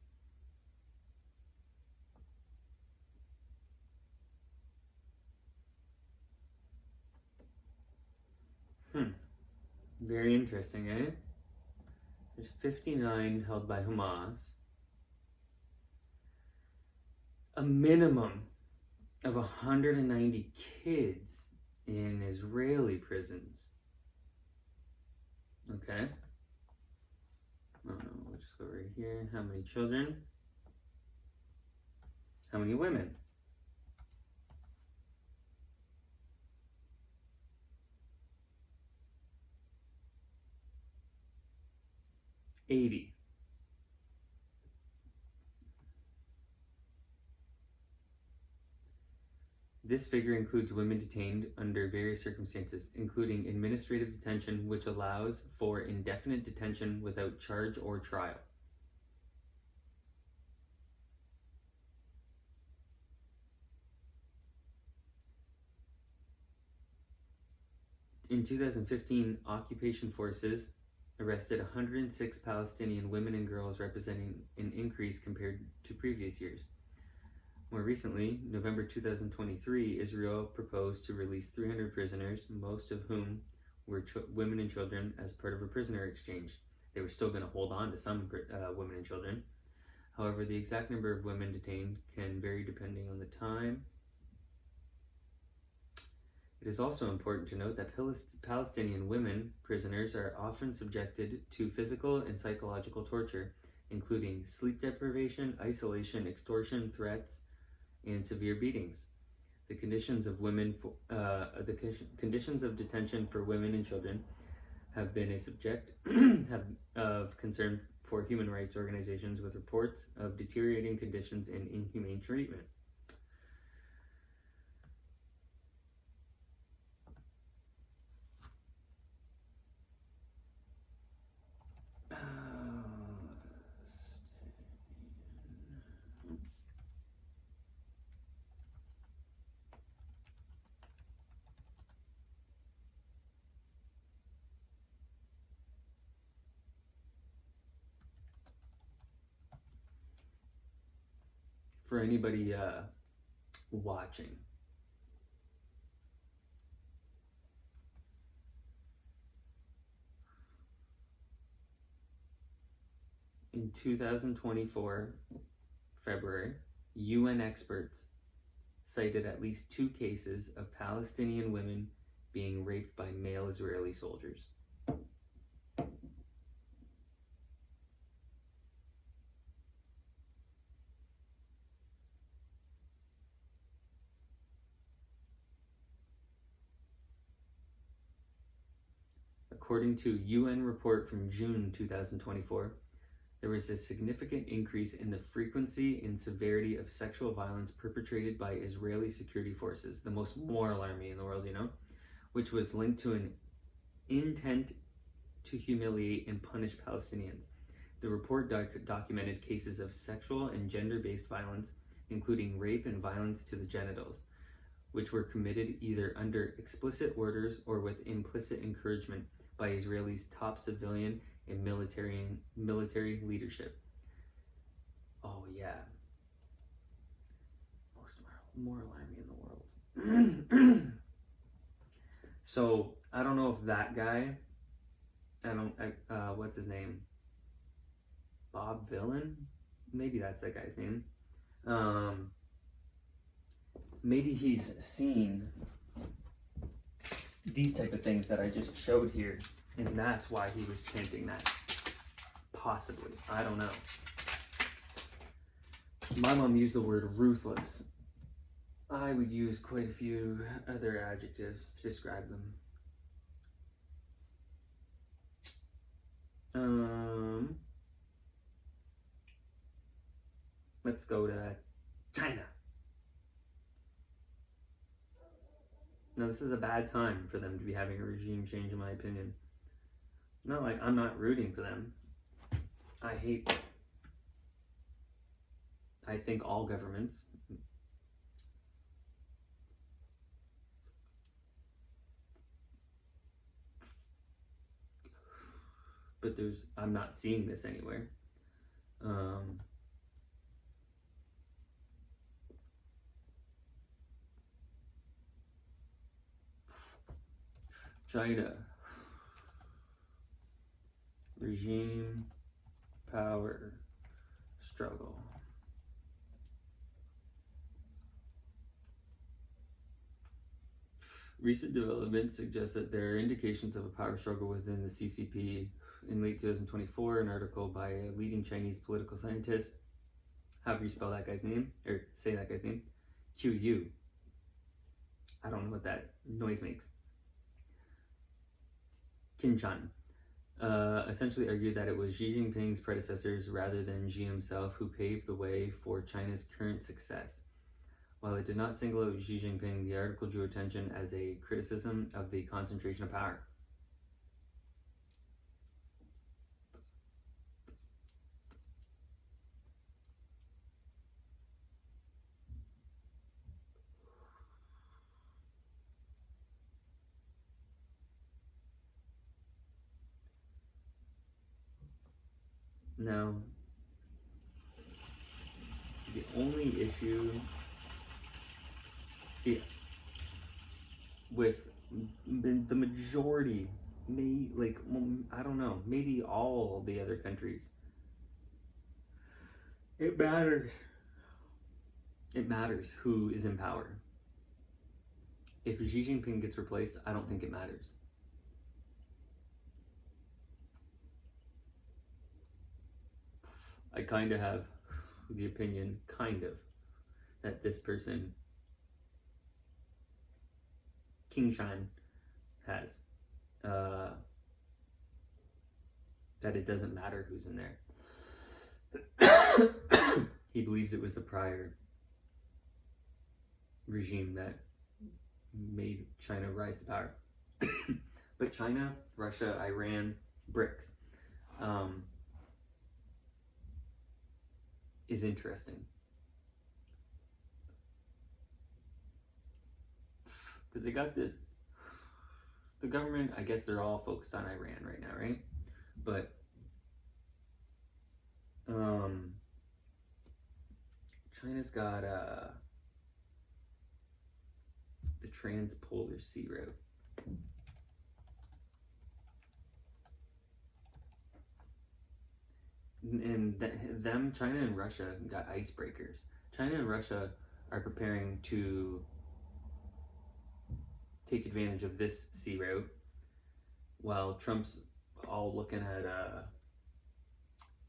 Very interesting, eh? There's 59 held by Hamas. A minimum of 190 kids in Israeli prisons. Okay. Oh no, we'll just go right here. How many children? How many women? $80. This figure includes women detained under various circumstances, including administrative detention, which allows for indefinite detention without charge or trial. In 2015, occupation forces arrested 106 Palestinian women and girls, representing an increase compared to previous years. More recently, November 2023, Israel proposed to release 300 prisoners, most of whom were women and children, as part of a prisoner exchange. They were still going to hold on to some women and children. However, the exact number of women detained can vary depending on the time. It is also important to note that Palestinian women prisoners are often subjected to physical and psychological torture, including sleep deprivation, isolation, extortion, threats, and severe beatings. The conditions of conditions of detention for women and children have been a subject of concern for human rights organizations, with reports of deteriorating conditions and inhumane treatment. For anybody watching, in 2024, February, UN experts cited at least 2 cases of Palestinian women being raped by male Israeli soldiers. According to UN report from June 2024, there was a significant increase in the frequency and severity of sexual violence perpetrated by Israeli security forces, the most moral army in the world, which was linked to an intent to humiliate and punish Palestinians. The report documented cases of sexual and gender-based violence, including rape and violence to the genitals, which were committed either under explicit orders or with implicit encouragement by Israel's top civilian and military leadership. Oh yeah. Most moral army in the world. So, I don't know if that guy, what's his name? Bob Villain? Maybe that's that guy's name. Maybe he's seen these type of things that I just showed here, and that's why he was chanting that. Possibly. I don't know. My mom used the word ruthless. I would use quite a few other adjectives to describe them. Let's go to China. Now, this is a bad time for them to be having a regime change, in my opinion. Not like I'm not rooting for them. I think all governments, but I'm not seeing this anywhere. China. Regime, power, struggle. Recent developments suggest that there are indications of a power struggle within the CCP. In late 2024, an article by a leading Chinese political scientist, however you spell that guy's name, or say that guy's name, QU. I don't know what that noise makes. Qinchan. Essentially argued that it was Xi Jinping's predecessors rather than Xi himself who paved the way for China's current success. While it did not single out Xi Jinping, the article drew attention as a criticism of the concentration of power. Now, the only issue, see, with the majority, I don't know, maybe all the other countries, it matters. It matters who is in power. If Xi Jinping gets replaced, I don't think it matters. I kind of have the opinion, that this person, King Shan, has. That it doesn't matter who's in there. He believes it was the prior regime that made China rise to power. But China, Russia, Iran, BRICS is interesting. Because they got this, the government, I guess they're all focused on Iran right now, right? But China's got the transpolar sea route. And China and Russia got icebreakers. China and Russia are preparing to take advantage of this sea route, while Trump's all looking at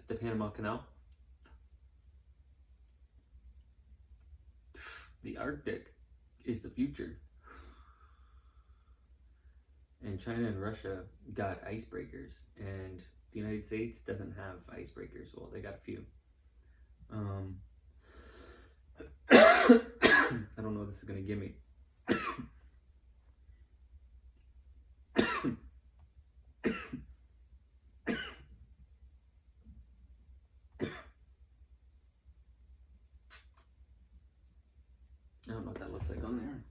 the Panama Canal. The Arctic is the future. And China and Russia got icebreakers, and the United States doesn't have icebreakers. Well, they got a few. I don't know what this is going to give me. I don't know what that looks like on there.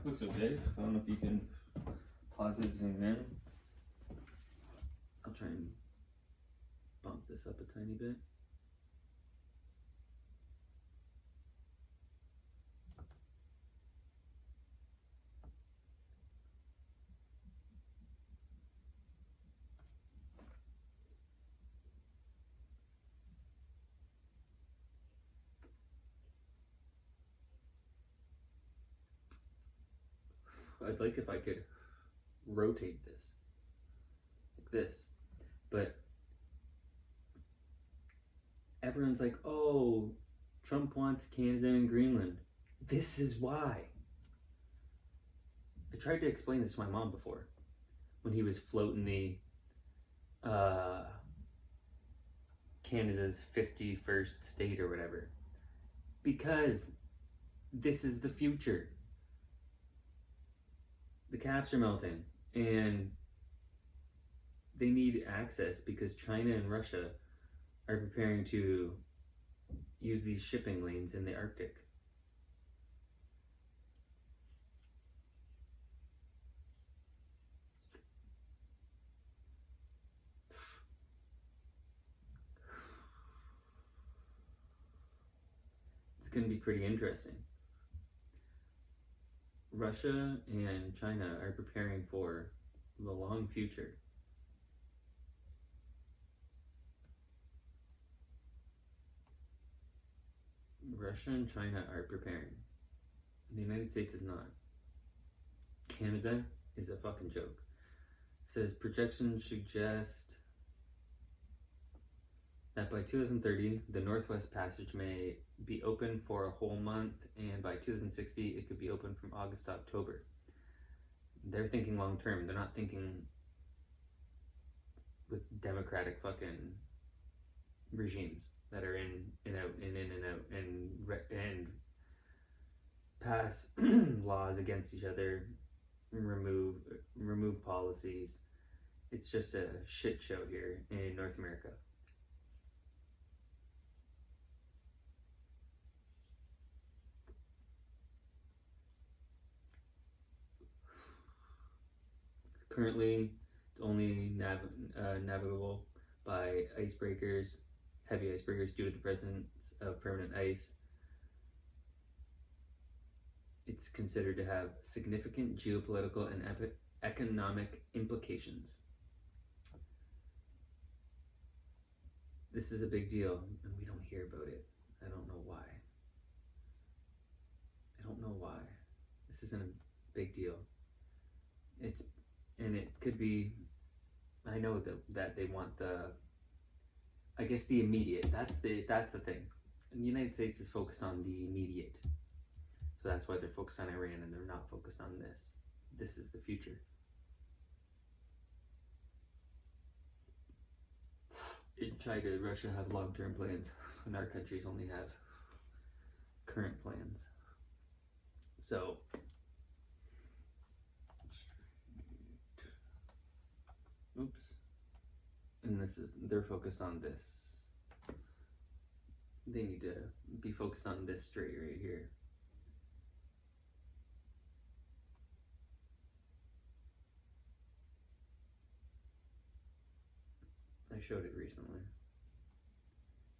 Looks okay. I don't know if you can pause it, zoom in. I'll try and bump this up a tiny bit. I'd like if I could rotate this like this, but everyone's like, oh, Trump wants Canada and Greenland. This is why. I tried to explain this to my mom before when he was floating the Canada's 51st state or whatever, because this is the future. The caps are melting, and they need access because China and Russia are preparing to use these shipping lanes in the Arctic. It's going to be pretty interesting. Russia and China are preparing for the long future. Russia and China are preparing. The United States is not. Canada is a fucking joke. It says projections suggest that by 2030, the Northwest Passage may be open for a whole month, and by 2060, it could be open from August to October. They're thinking long term. They're not thinking with democratic fucking regimes that are in and out and in and out and pass laws against each other, remove policies. It's just a shit show here in North America. Currently, it's only navigable by icebreakers, heavy icebreakers, due to the presence of permanent ice. It's considered to have significant geopolitical and economic implications. This is a big deal, and we don't hear about it. I don't know why. This isn't a big deal. And it could be, I know that they want the immediate. That's the thing. And the United States is focused on the immediate. So that's why they're focused on Iran and they're not focused on this. This is the future. In China and Russia have long-term plans, and our countries only have current plans. So, oops. And they're focused on this. They need to be focused on this straight right here. I showed it recently.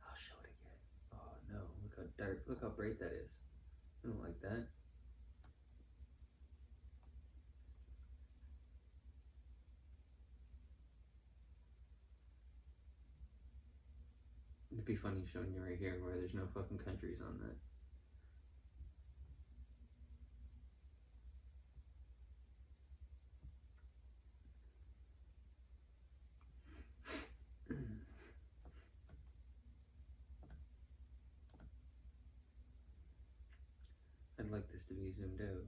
I'll show it again. Oh no, look how dark, look how bright that is. I don't like that. It'd be funny showing you right here where there's no fucking countries on that. I'd like this to be zoomed out.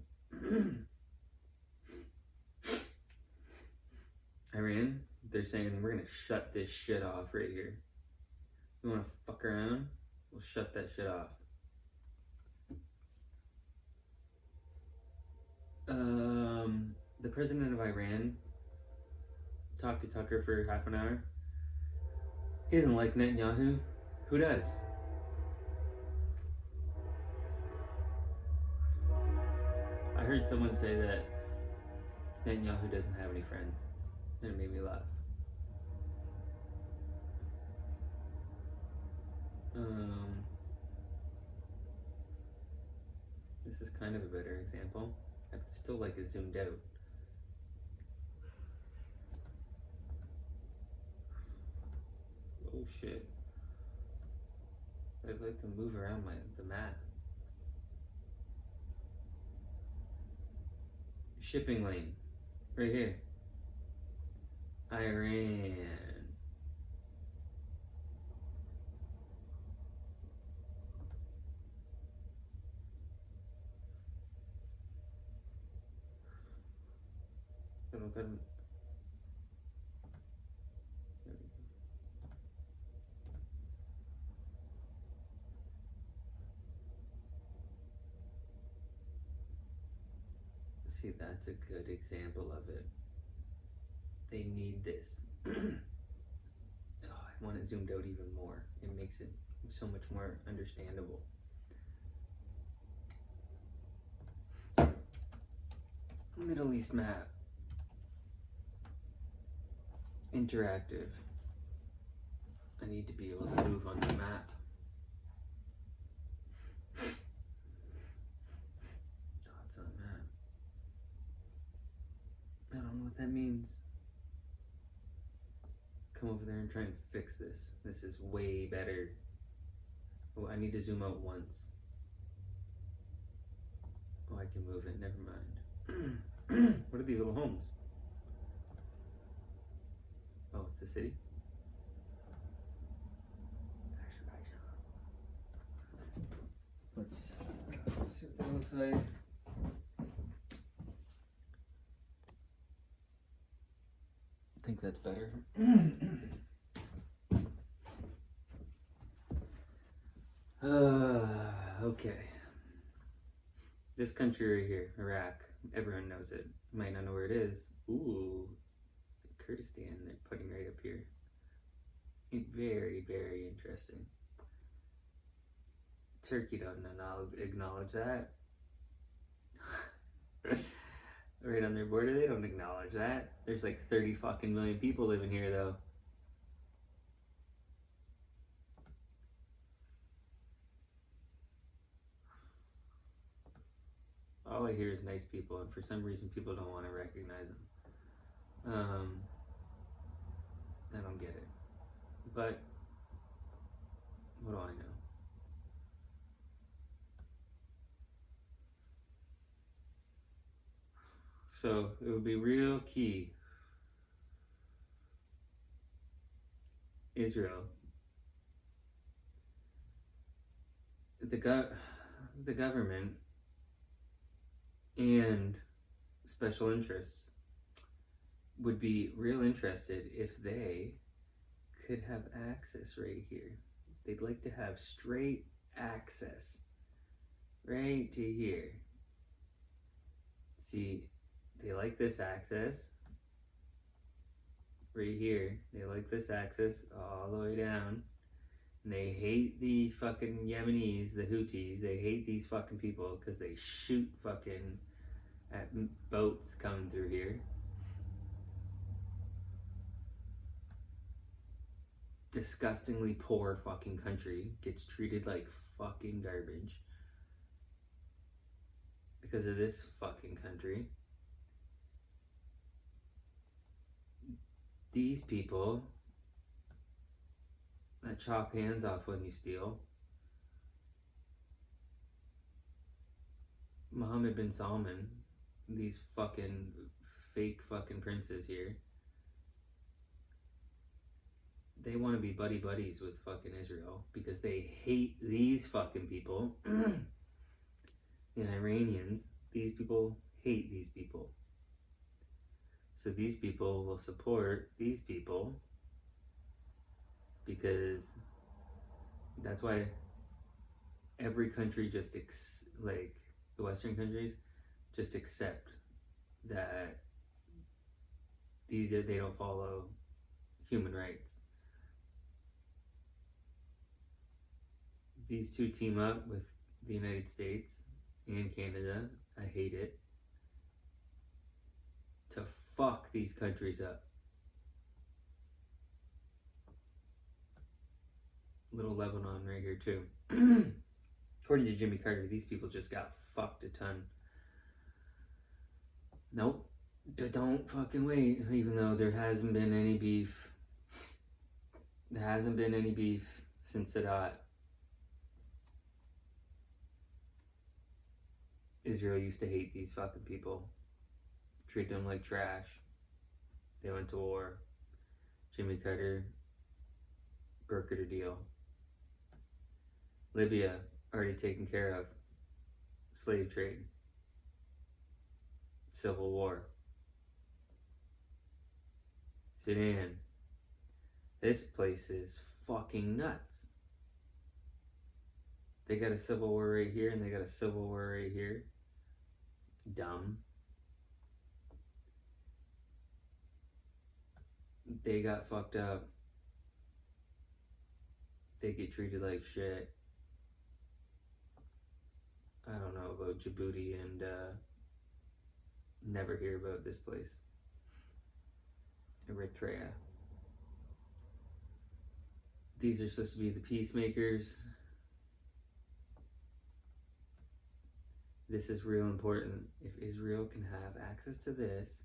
Iran, they're saying we're gonna shut this shit off right here. You wanna fuck around? We'll shut that shit off. The president of Iran talked to Tucker for half an hour. He doesn't like Netanyahu. Who does? I heard someone say that Netanyahu doesn't have any friends, and it made me laugh. This is kind of a better example. I'd still like it zoomed out. Oh shit. I'd like to move around the map. Shipping lane. Right here. Iran. See, that's a good example of it. They need this. Oh, I want it zoomed out even more. It makes it so much more understandable. Middle East map. Interactive. I need to be able to move on the map. Dots on map. I don't know what that means. Come over there and try and fix this. This is way better. Oh, I need to zoom out once. Oh, I can move it. Never mind. What are these little homes? Oh, it's a city? Let's see what that looks like. think that's better. Okay. This country right here, Iraq, everyone knows it. You might not know where it is. Ooh, Kurdistan, they're putting right up here. Very, very interesting. Turkey doesn't acknowledge that. Right on their border, they don't acknowledge that. There's like 30 fucking million people living here, though. All I hear is nice people, and for some reason, people don't want to recognize them. I don't get it. But what do I know? So it would be real key. Israel. The government and special interests would be real interested if they could have access right here. They'd like to have straight access right to here. See, they like this access right here. They like this access all the way down. And they hate the fucking Yemenis, the Houthis. They hate these fucking people because they shoot fucking at boats coming through here. Disgustingly poor fucking country gets treated like fucking garbage because of this fucking country. These people that chop hands off when you steal. Mohammed bin Salman, these fucking fake fucking princes here. They want to be buddy buddies with fucking Israel because they hate these fucking people. The Iranians, these people hate these people. So these people will support these people because that's why every country just like the Western countries just accept that they don't follow human rights. These two team up with the United States and Canada. I hate it. To fuck these countries up. Little Lebanon right here too. According to Jimmy Carter, these people just got fucked a ton. Nope. Don't fucking wait, even though there hasn't been any beef. There hasn't been any beef since Sadat. Israel used to hate these fucking people. Treat them like trash. They went to war. Jimmy Carter brokered a deal. Libya, already taken care of. Slave trade. Civil war. Sudan. This place is fucking nuts. They got a civil war right here and they got a civil war right here. Dumb. They got fucked up. They get treated like shit. I don't know about Djibouti and never hear about this place. Eritrea. These are supposed to be the peacemakers. This is real important. If Israel can have access to this,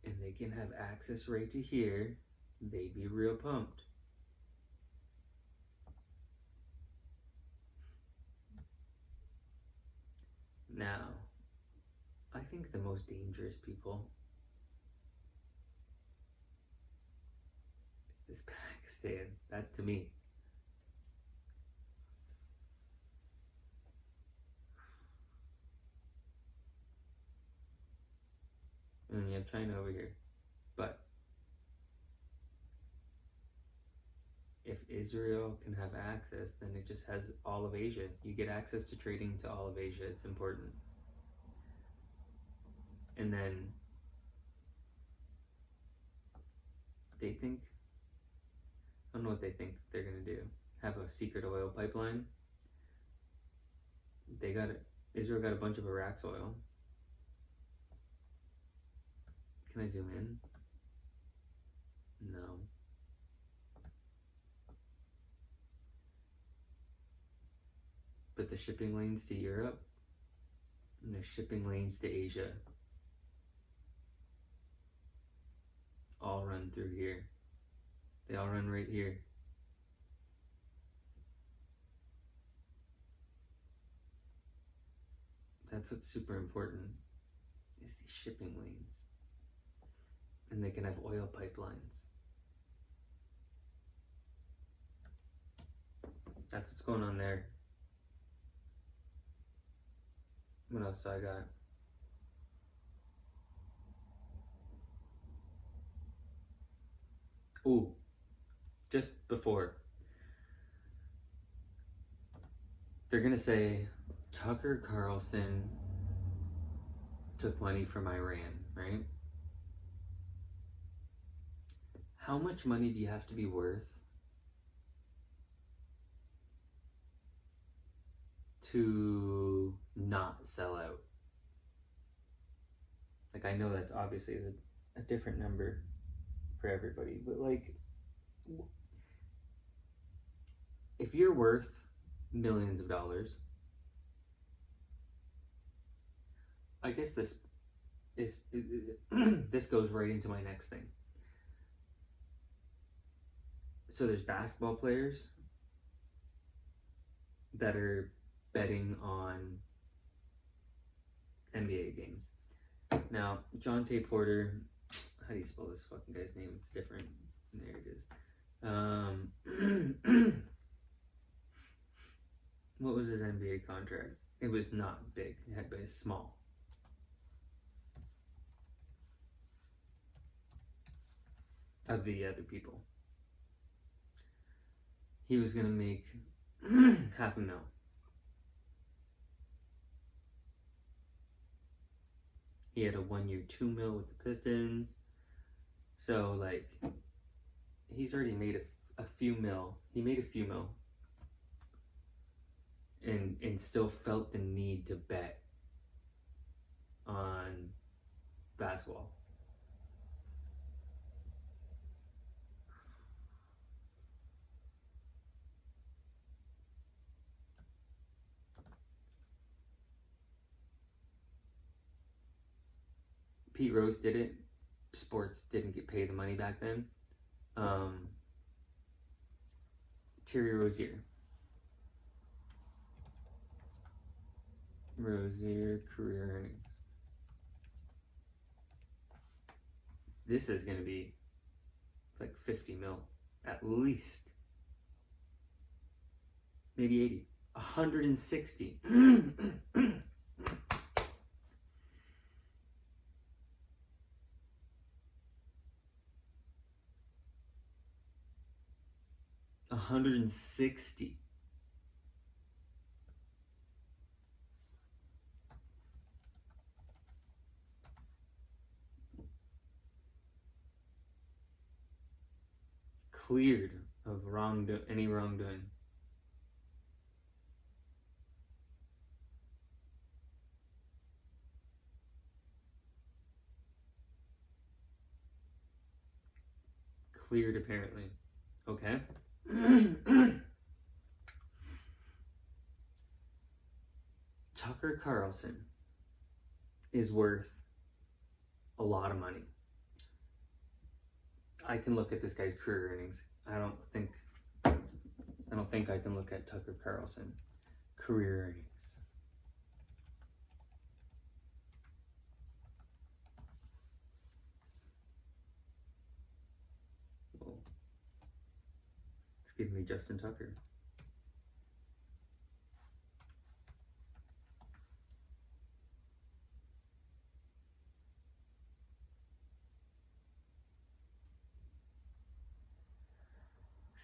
and they can have access right to here, they'd be real pumped. Now, I think the most dangerous people is Pakistan. That to me. And you have China over here. But Israel can have access, then it just has all of Asia. You get access to trading to all of Asia. It's important. And then they think, I don't know what they think they're going to do. Have a secret oil pipeline. Israel got a bunch of Iraq's oil. Can I zoom in? No. But the shipping lanes to Europe and the shipping lanes to Asia all run through here. They all run right here. That's what's super important, is these shipping lanes. And they can have oil pipelines. That's what's going on there. What else do I got? Ooh, just before. They're gonna say Tucker Carlson took money from Iran, right? How much money do you have to be worth to not sell out? Like, I know that obviously is a different number for everybody, but like, if you're worth millions of dollars, I guess this goes right into my next thing. So there's basketball players that are betting on NBA games. Now, John T. Porter, how do you spell this fucking guy's name? It's different. There it is. What was his NBA contract? It was not big, but it's small. Of the other people. He was gonna make $500,000. He had a 1 year $2 million with the Pistons. So like, he's already made a few mil. He made a few mil. And still felt the need to bet on basketball. Pete Rose did it. Sports didn't get paid the money back then. Terry Rozier career earnings. This is going to be like 50 mil at least. Maybe 80. 160. $160. Cleared of any wrongdoing. Cleared apparently. Okay. Tucker Carlson is worth a lot of money. I can look at this guy's career earnings. I don't think I can look at Tucker Carlson career earnings. Well, let's give me Justin Tucker.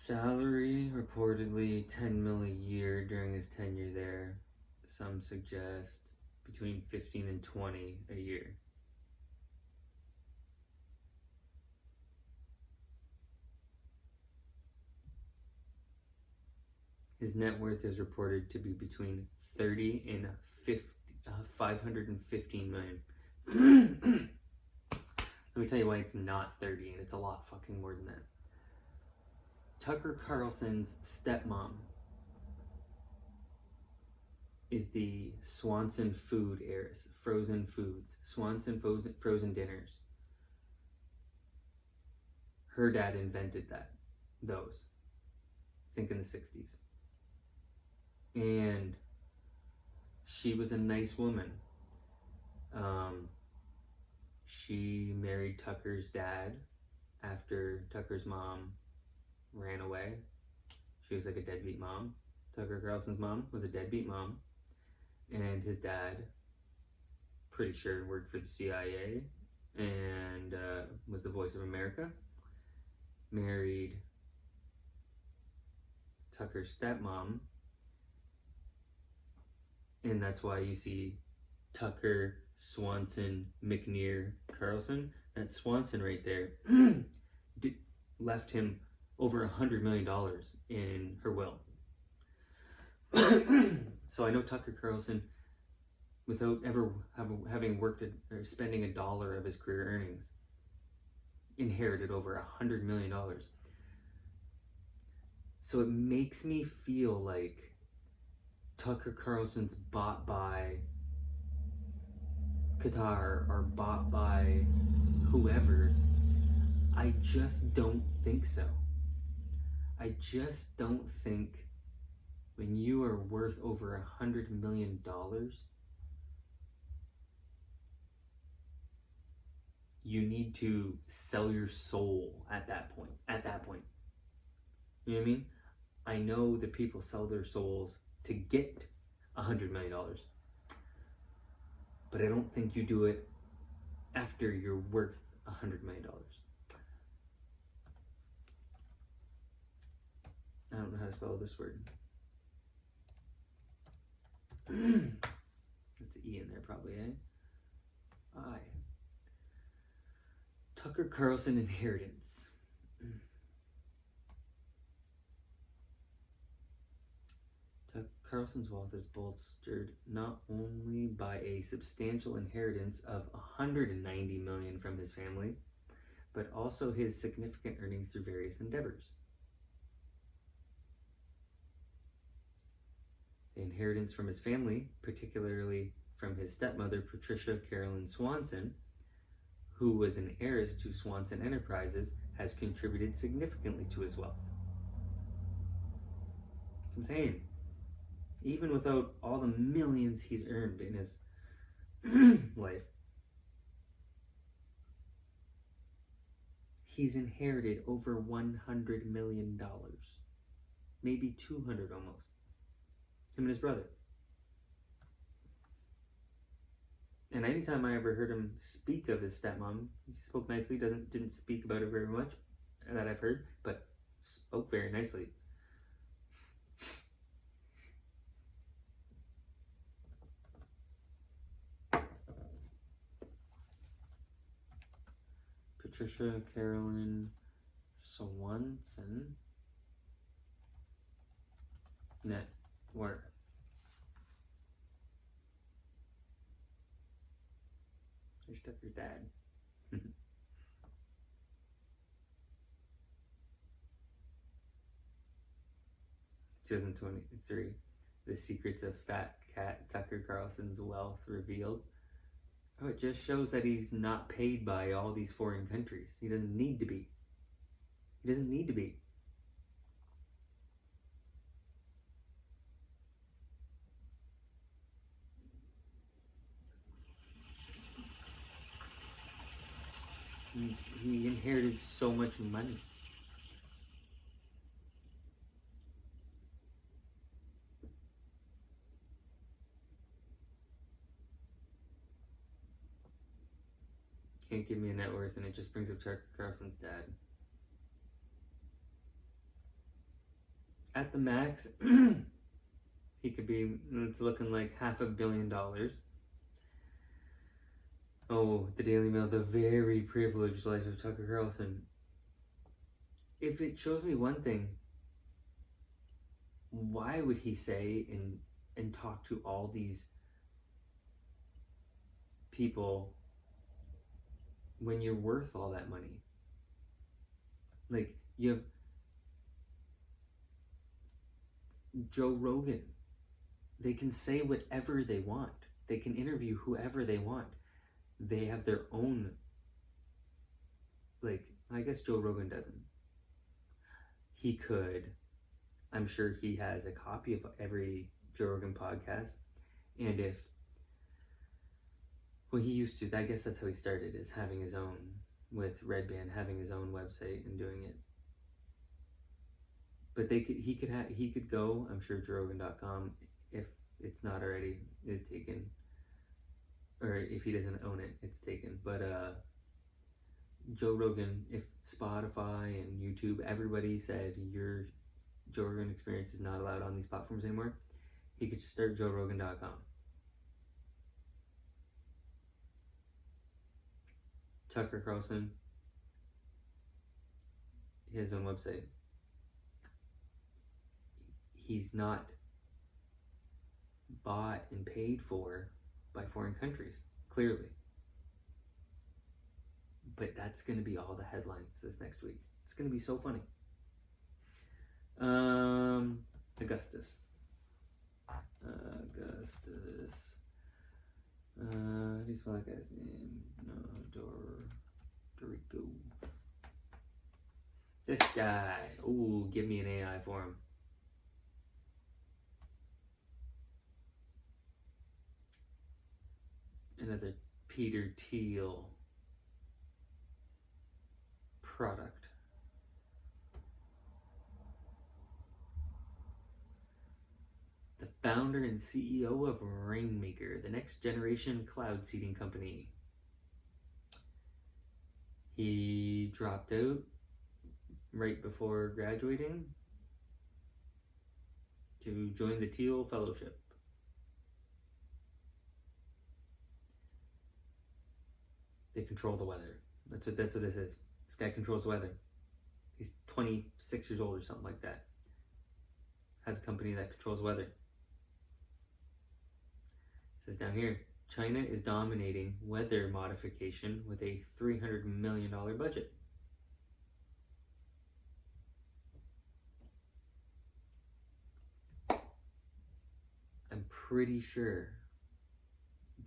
Salary reportedly 10 mil a year during his tenure there. Some suggest between 15 and 20 a year. His net worth is reported to be between 30 and 515 million. Let me tell you why it's not 30, and it's a lot fucking more than that. Tucker Carlson's stepmom is the Swanson food heiress, frozen foods, Swanson frozen dinners. Her dad invented those, I think in the 60s. And she was a nice woman. She married Tucker's dad after Tucker's mom ran away. She was like a deadbeat mom. Tucker Carlson's mom was a deadbeat mom. And his dad, pretty sure, worked for the CIA and was the voice of America. Married Tucker's stepmom. And that's why you see Tucker, Swanson, McNear, Carlson. That Swanson right there left him over $100 million in her will. So I know Tucker Carlson, without ever having worked or spending $1 of his career earnings, inherited over $100 million. So it makes me feel like Tucker Carlson's bought by Qatar or bought by whoever. I just don't think so. I just don't think when you are worth over $100 million, you need to sell your soul at that point. You know what I mean? I know that people sell their souls to get $100 million, but I don't think you do it after you're worth $100 million. I don't know how to spell this word. That's an E in there probably, eh? I. Tucker Carlson inheritance. Tucker Carlson's wealth is bolstered not only by a substantial inheritance of $190 million from his family, but also his significant earnings through various endeavors. The inheritance from his family, particularly from his stepmother, Patricia Carolyn Swanson, who was an heiress to Swanson Enterprises, has contributed significantly to his wealth. That's what I'm saying. Even without all the millions he's earned in his life, he's inherited over $100 million. Maybe 200 almost. Him and his brother. And anytime I ever heard him speak of his stepmom, he spoke nicely, didn't speak about it very much that I've heard, but spoke very nicely. Patricia Carolyn Swanson net worth. There's Tucker's dad. 2023, the secrets of Fat Cat Tucker Carlson's wealth revealed. Oh, it just shows that he's not paid by all these foreign countries. He doesn't need to be. He doesn't need to be. He inherited so much money. Can't give me a net worth, and it just brings up Tucker Carlson's dad. At the max, he could be, it's looking like $500 million. Oh, the Daily Mail, the very privileged life of Tucker Carlson. If it shows me one thing, why would he say and talk to all these people when you're worth all that money? Like, you have Joe Rogan. They can say whatever they want. They can interview whoever they want. They have their own, like, I guess Joe Rogan doesn't. He could. I'm sure he has a copy of every Joe Rogan podcast. And if, well, he used to, I guess that's how he started, is having his own, with Red Band, having his own website and doing it. But he could go, I'm sure JoeRogan.com, if it's not already, is taken. Or if he doesn't own it, it's taken. But Joe Rogan, if Spotify and YouTube, everybody said your Joe Rogan experience is not allowed on these platforms anymore, he could just start JoeRogan.com. Tucker Carlson, his own website. He's not bought and paid for by foreign countries, clearly. But that's going to be all the headlines this next week. It's going to be so funny. Augustus. How do you spell that guy's name? No, Dorico. This guy. Ooh, give me an AI for him. Another Peter Thiel product. The founder and CEO of Rainmaker, the next generation cloud seeding company. He dropped out right before graduating to join the Thiel Fellowship. They control the weather. That's what this is. This guy controls the weather. He's 26 years old or something like that. Has a company that controls weather. It says down here, China is dominating weather modification with a $300 million budget. I'm pretty sure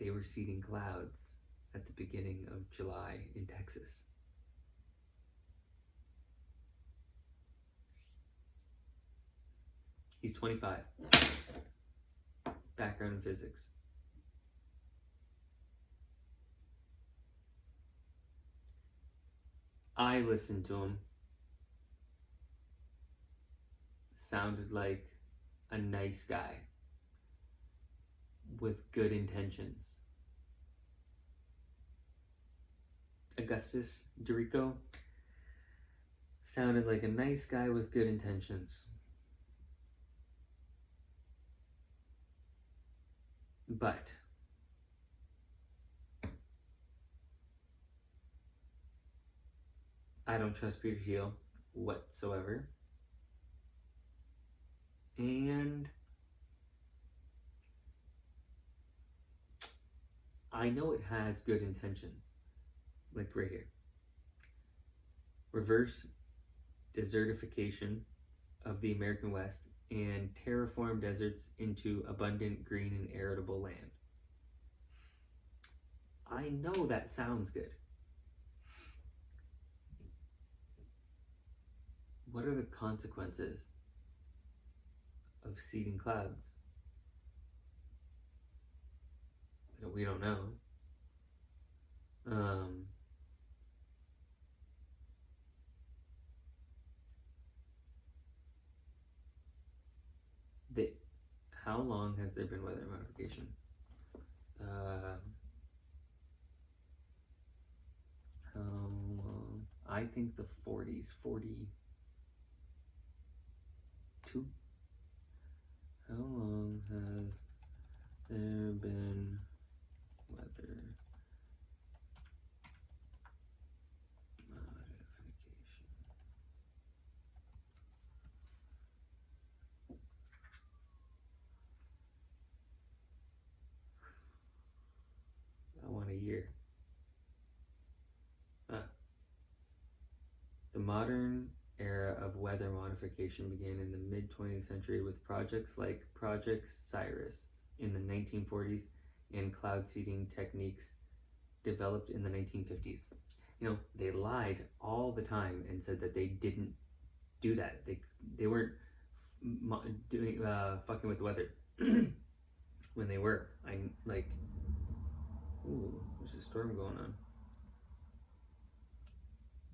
they were seeding clouds at the beginning of July in Texas. He's 25. Background in physics. I listened to him. Sounded like a nice guy with good intentions. Augustus Dorico sounded like a nice guy with good intentions. But I don't trust Peter Thiel whatsoever. And I know it has good intentions. Like right here. Reverse desertification of the American West and terraform deserts into abundant green and arable land. I know that sounds good. What are the consequences of seeding clouds? We don't know. How long has there been weather modification? How long? I think the 40s, 2. How long has there been weather modification? I want a year. The modern era of weather modification began in the mid-20th century with projects like Project Cyrus in the 1940s and cloud seeding techniques developed in the 1950s. You know, they lied all the time and said that they didn't do that. They weren't doing fucking with the weather when they were. I'm like, ooh, there's a storm going on.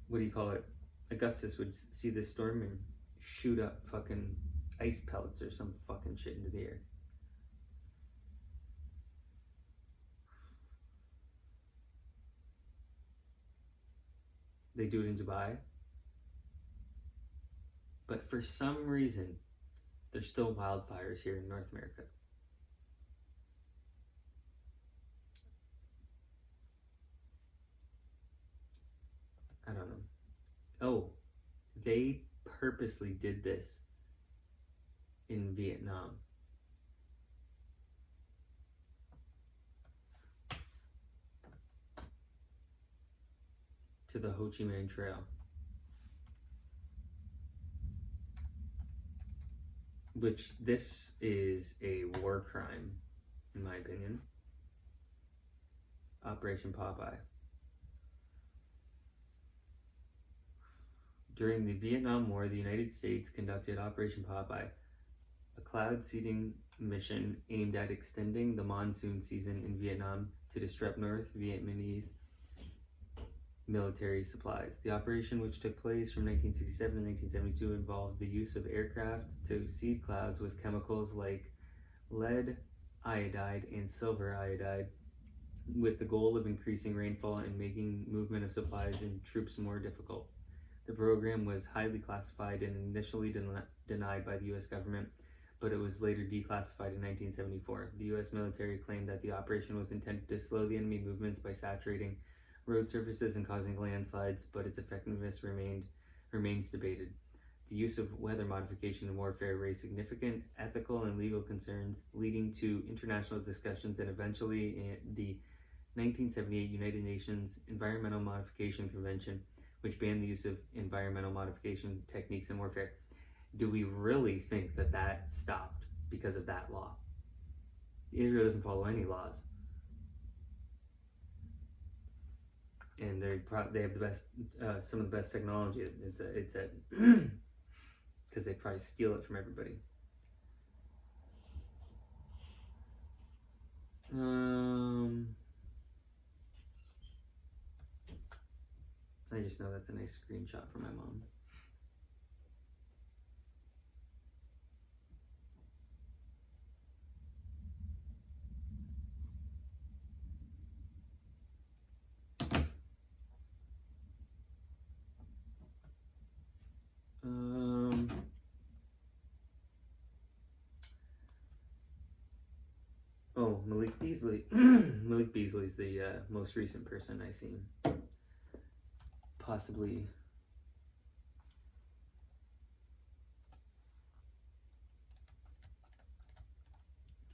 What do you call it? Augustus would see this storm and shoot up fucking ice pellets or some fucking shit into the air. They do it in Dubai. But for some reason, there's still wildfires here in North America. I don't know. Oh, they purposely did this in Vietnam. To the Ho Chi Minh Trail. Which this is a war crime, in my opinion. Operation Popeye. During the Vietnam War, the United States conducted Operation Popeye, a cloud seeding mission aimed at extending the monsoon season in Vietnam to disrupt North Vietnamese military supplies. The operation, which took place from 1967 to 1972, involved the use of aircraft to seed clouds with chemicals like lead iodide and silver iodide, with the goal of increasing rainfall and making movement of supplies and troops more difficult. The program was highly classified and initially denied by the U.S. government, but it was later declassified in 1974. The U.S. military claimed that the operation was intended to slow the enemy movements by saturating road surfaces and causing landslides, but its effectiveness remains debated. The use of weather modification in warfare raised significant ethical and legal concerns, leading to international discussions and eventually the 1978 United Nations Environmental Modification Convention, which banned the use of environmental modification techniques in warfare. Do we really think that that stopped because of that law? Israel doesn't follow any laws. And they have the best, some of the best technology. It's a because they probably steal it from everybody. I just know that's a nice screenshot from my mom. Oh, Malik Beasley. Malik Beasley's the most recent person I've seen. Possibly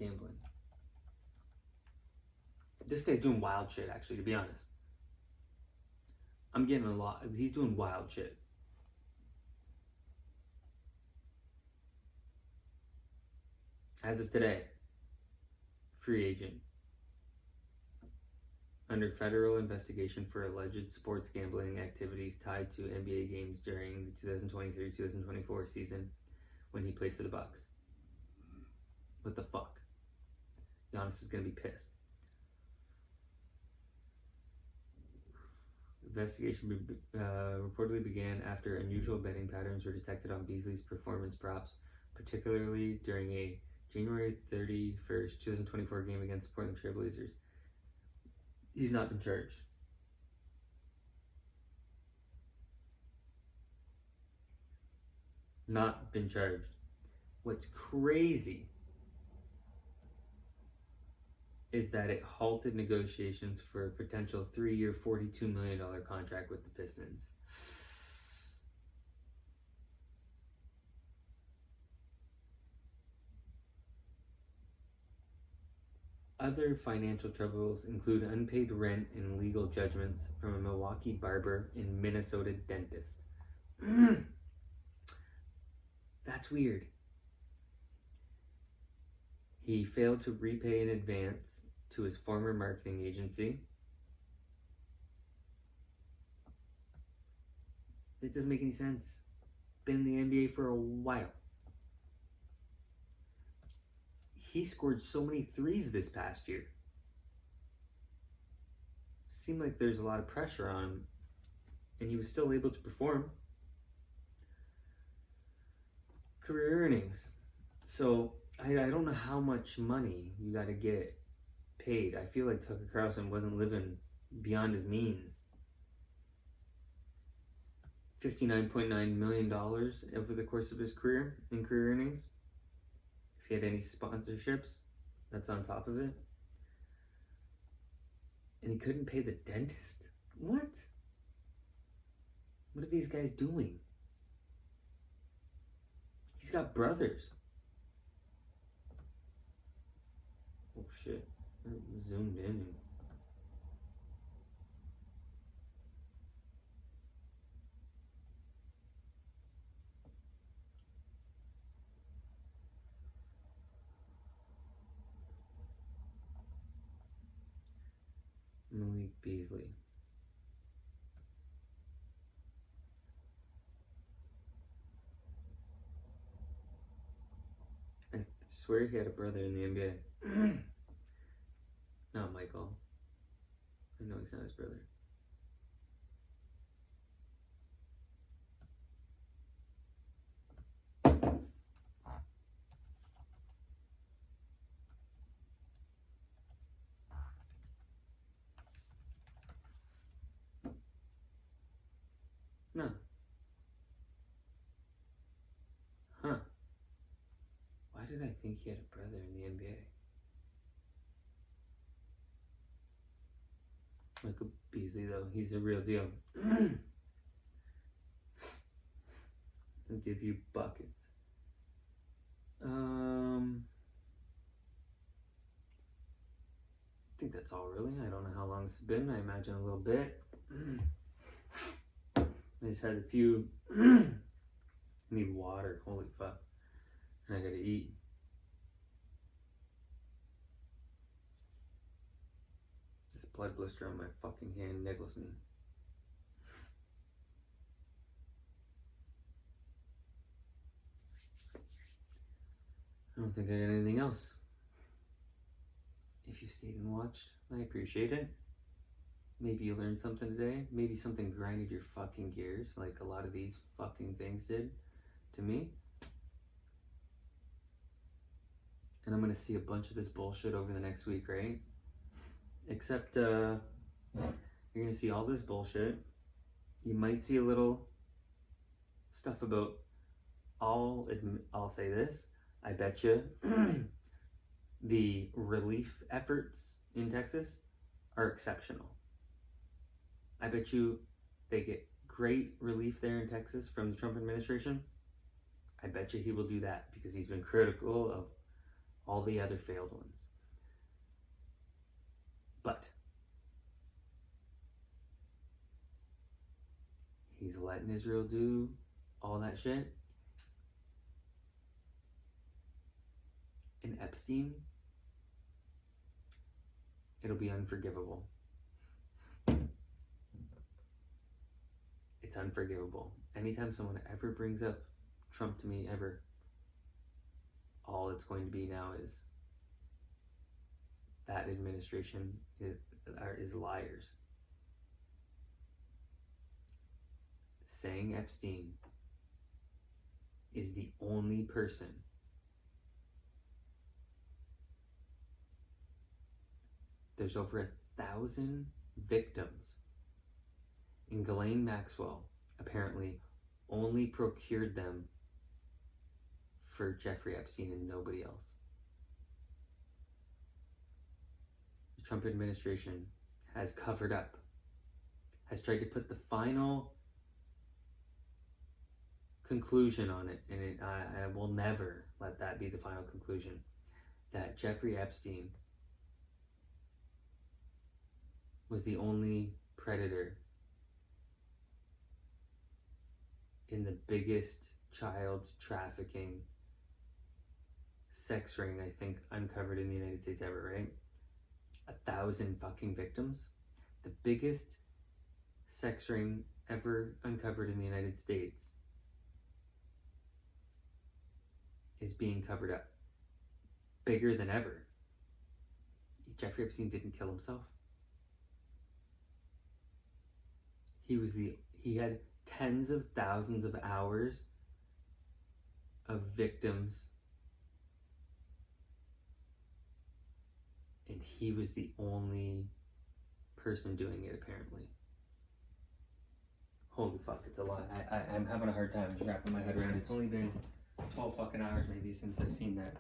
gambling. This guy's doing wild shit, actually, to be honest. I'm getting a lot. He's doing wild shit. As of today, free agent. Under federal investigation for alleged sports gambling activities tied to NBA games during the 2023-2024 season when he played for the Bucks. What the fuck? Giannis is going to be pissed. Investigation reportedly began after unusual betting patterns were detected on Beasley's performance props, particularly during a January 31st, 2024 game against the Portland Trail Blazers. He's not been charged. Not been charged. What's crazy is that it halted negotiations for a potential 3-year, $42 million contract with the Pistons. Other financial troubles include unpaid rent and legal judgments from a Milwaukee barber and Minnesota dentist. That's weird. He failed to repay in advance to his former marketing agency. It doesn't make any sense. Been in the NBA for a while. He scored so many threes this past year. Seemed like there's a lot of pressure on him, and he was still able to perform. Career earnings. So I don't know how much money you got to get paid. I feel like Tucker Carlson wasn't living beyond his means. $59.9 million over the course of his career in career earnings. If he had any sponsorships, that's on top of it. And he couldn't pay the dentist? What? What are these guys doing? He's got brothers. Oh shit. I zoomed in. Malik Beasley. I swear he had a brother in the NBA. Not Michael. I know he's not his brother. No. Huh. Why did I think he had a brother in the NBA? Michael Beasley, though, he's the real deal. He'll give you buckets. I think that's all, really. I don't know how long this has been. I imagine a little bit. I just had a few. I need water. Holy fuck. And I gotta eat. This blood blister on my fucking hand niggles me. I don't think I got anything else. If you stayed and watched, I appreciate it. Maybe you learned something today. Maybe something grinded your fucking gears like a lot of these fucking things did to me. And I'm gonna see a bunch of this bullshit over the next week, right? Except you're gonna see all this bullshit. You might see a little stuff about I'll say this. I bet you the relief efforts in Texas are exceptional. I bet you they get great relief there in Texas from the Trump administration. I bet you he will do that because he's been critical of all the other failed ones. But he's letting Israel do all that shit. And Epstein, it'll be unforgivable. It's unforgivable. Anytime someone ever brings up Trump to me, ever, all it's going to be now is that administration is liars. Saying Epstein is the only person there's over 1,000 victims, and Ghislaine Maxwell apparently only procured them for Jeffrey Epstein and nobody else. The Trump administration has covered up, has tried to put the final conclusion on it, and I will never let that be the final conclusion, that Jeffrey Epstein was the only predator in the biggest child trafficking sex ring, I think, uncovered in the United States ever, right? 1,000 fucking victims. The biggest sex ring ever uncovered in the United States is being covered up. Bigger than ever. Jeffrey Epstein didn't kill himself. He had tens of thousands of hours of victims, and he was the only person doing it, apparently. Holy fuck, it's a lot. I'm having a hard time just wrapping my head around it. It's only been 12 fucking hours maybe since I've seen that.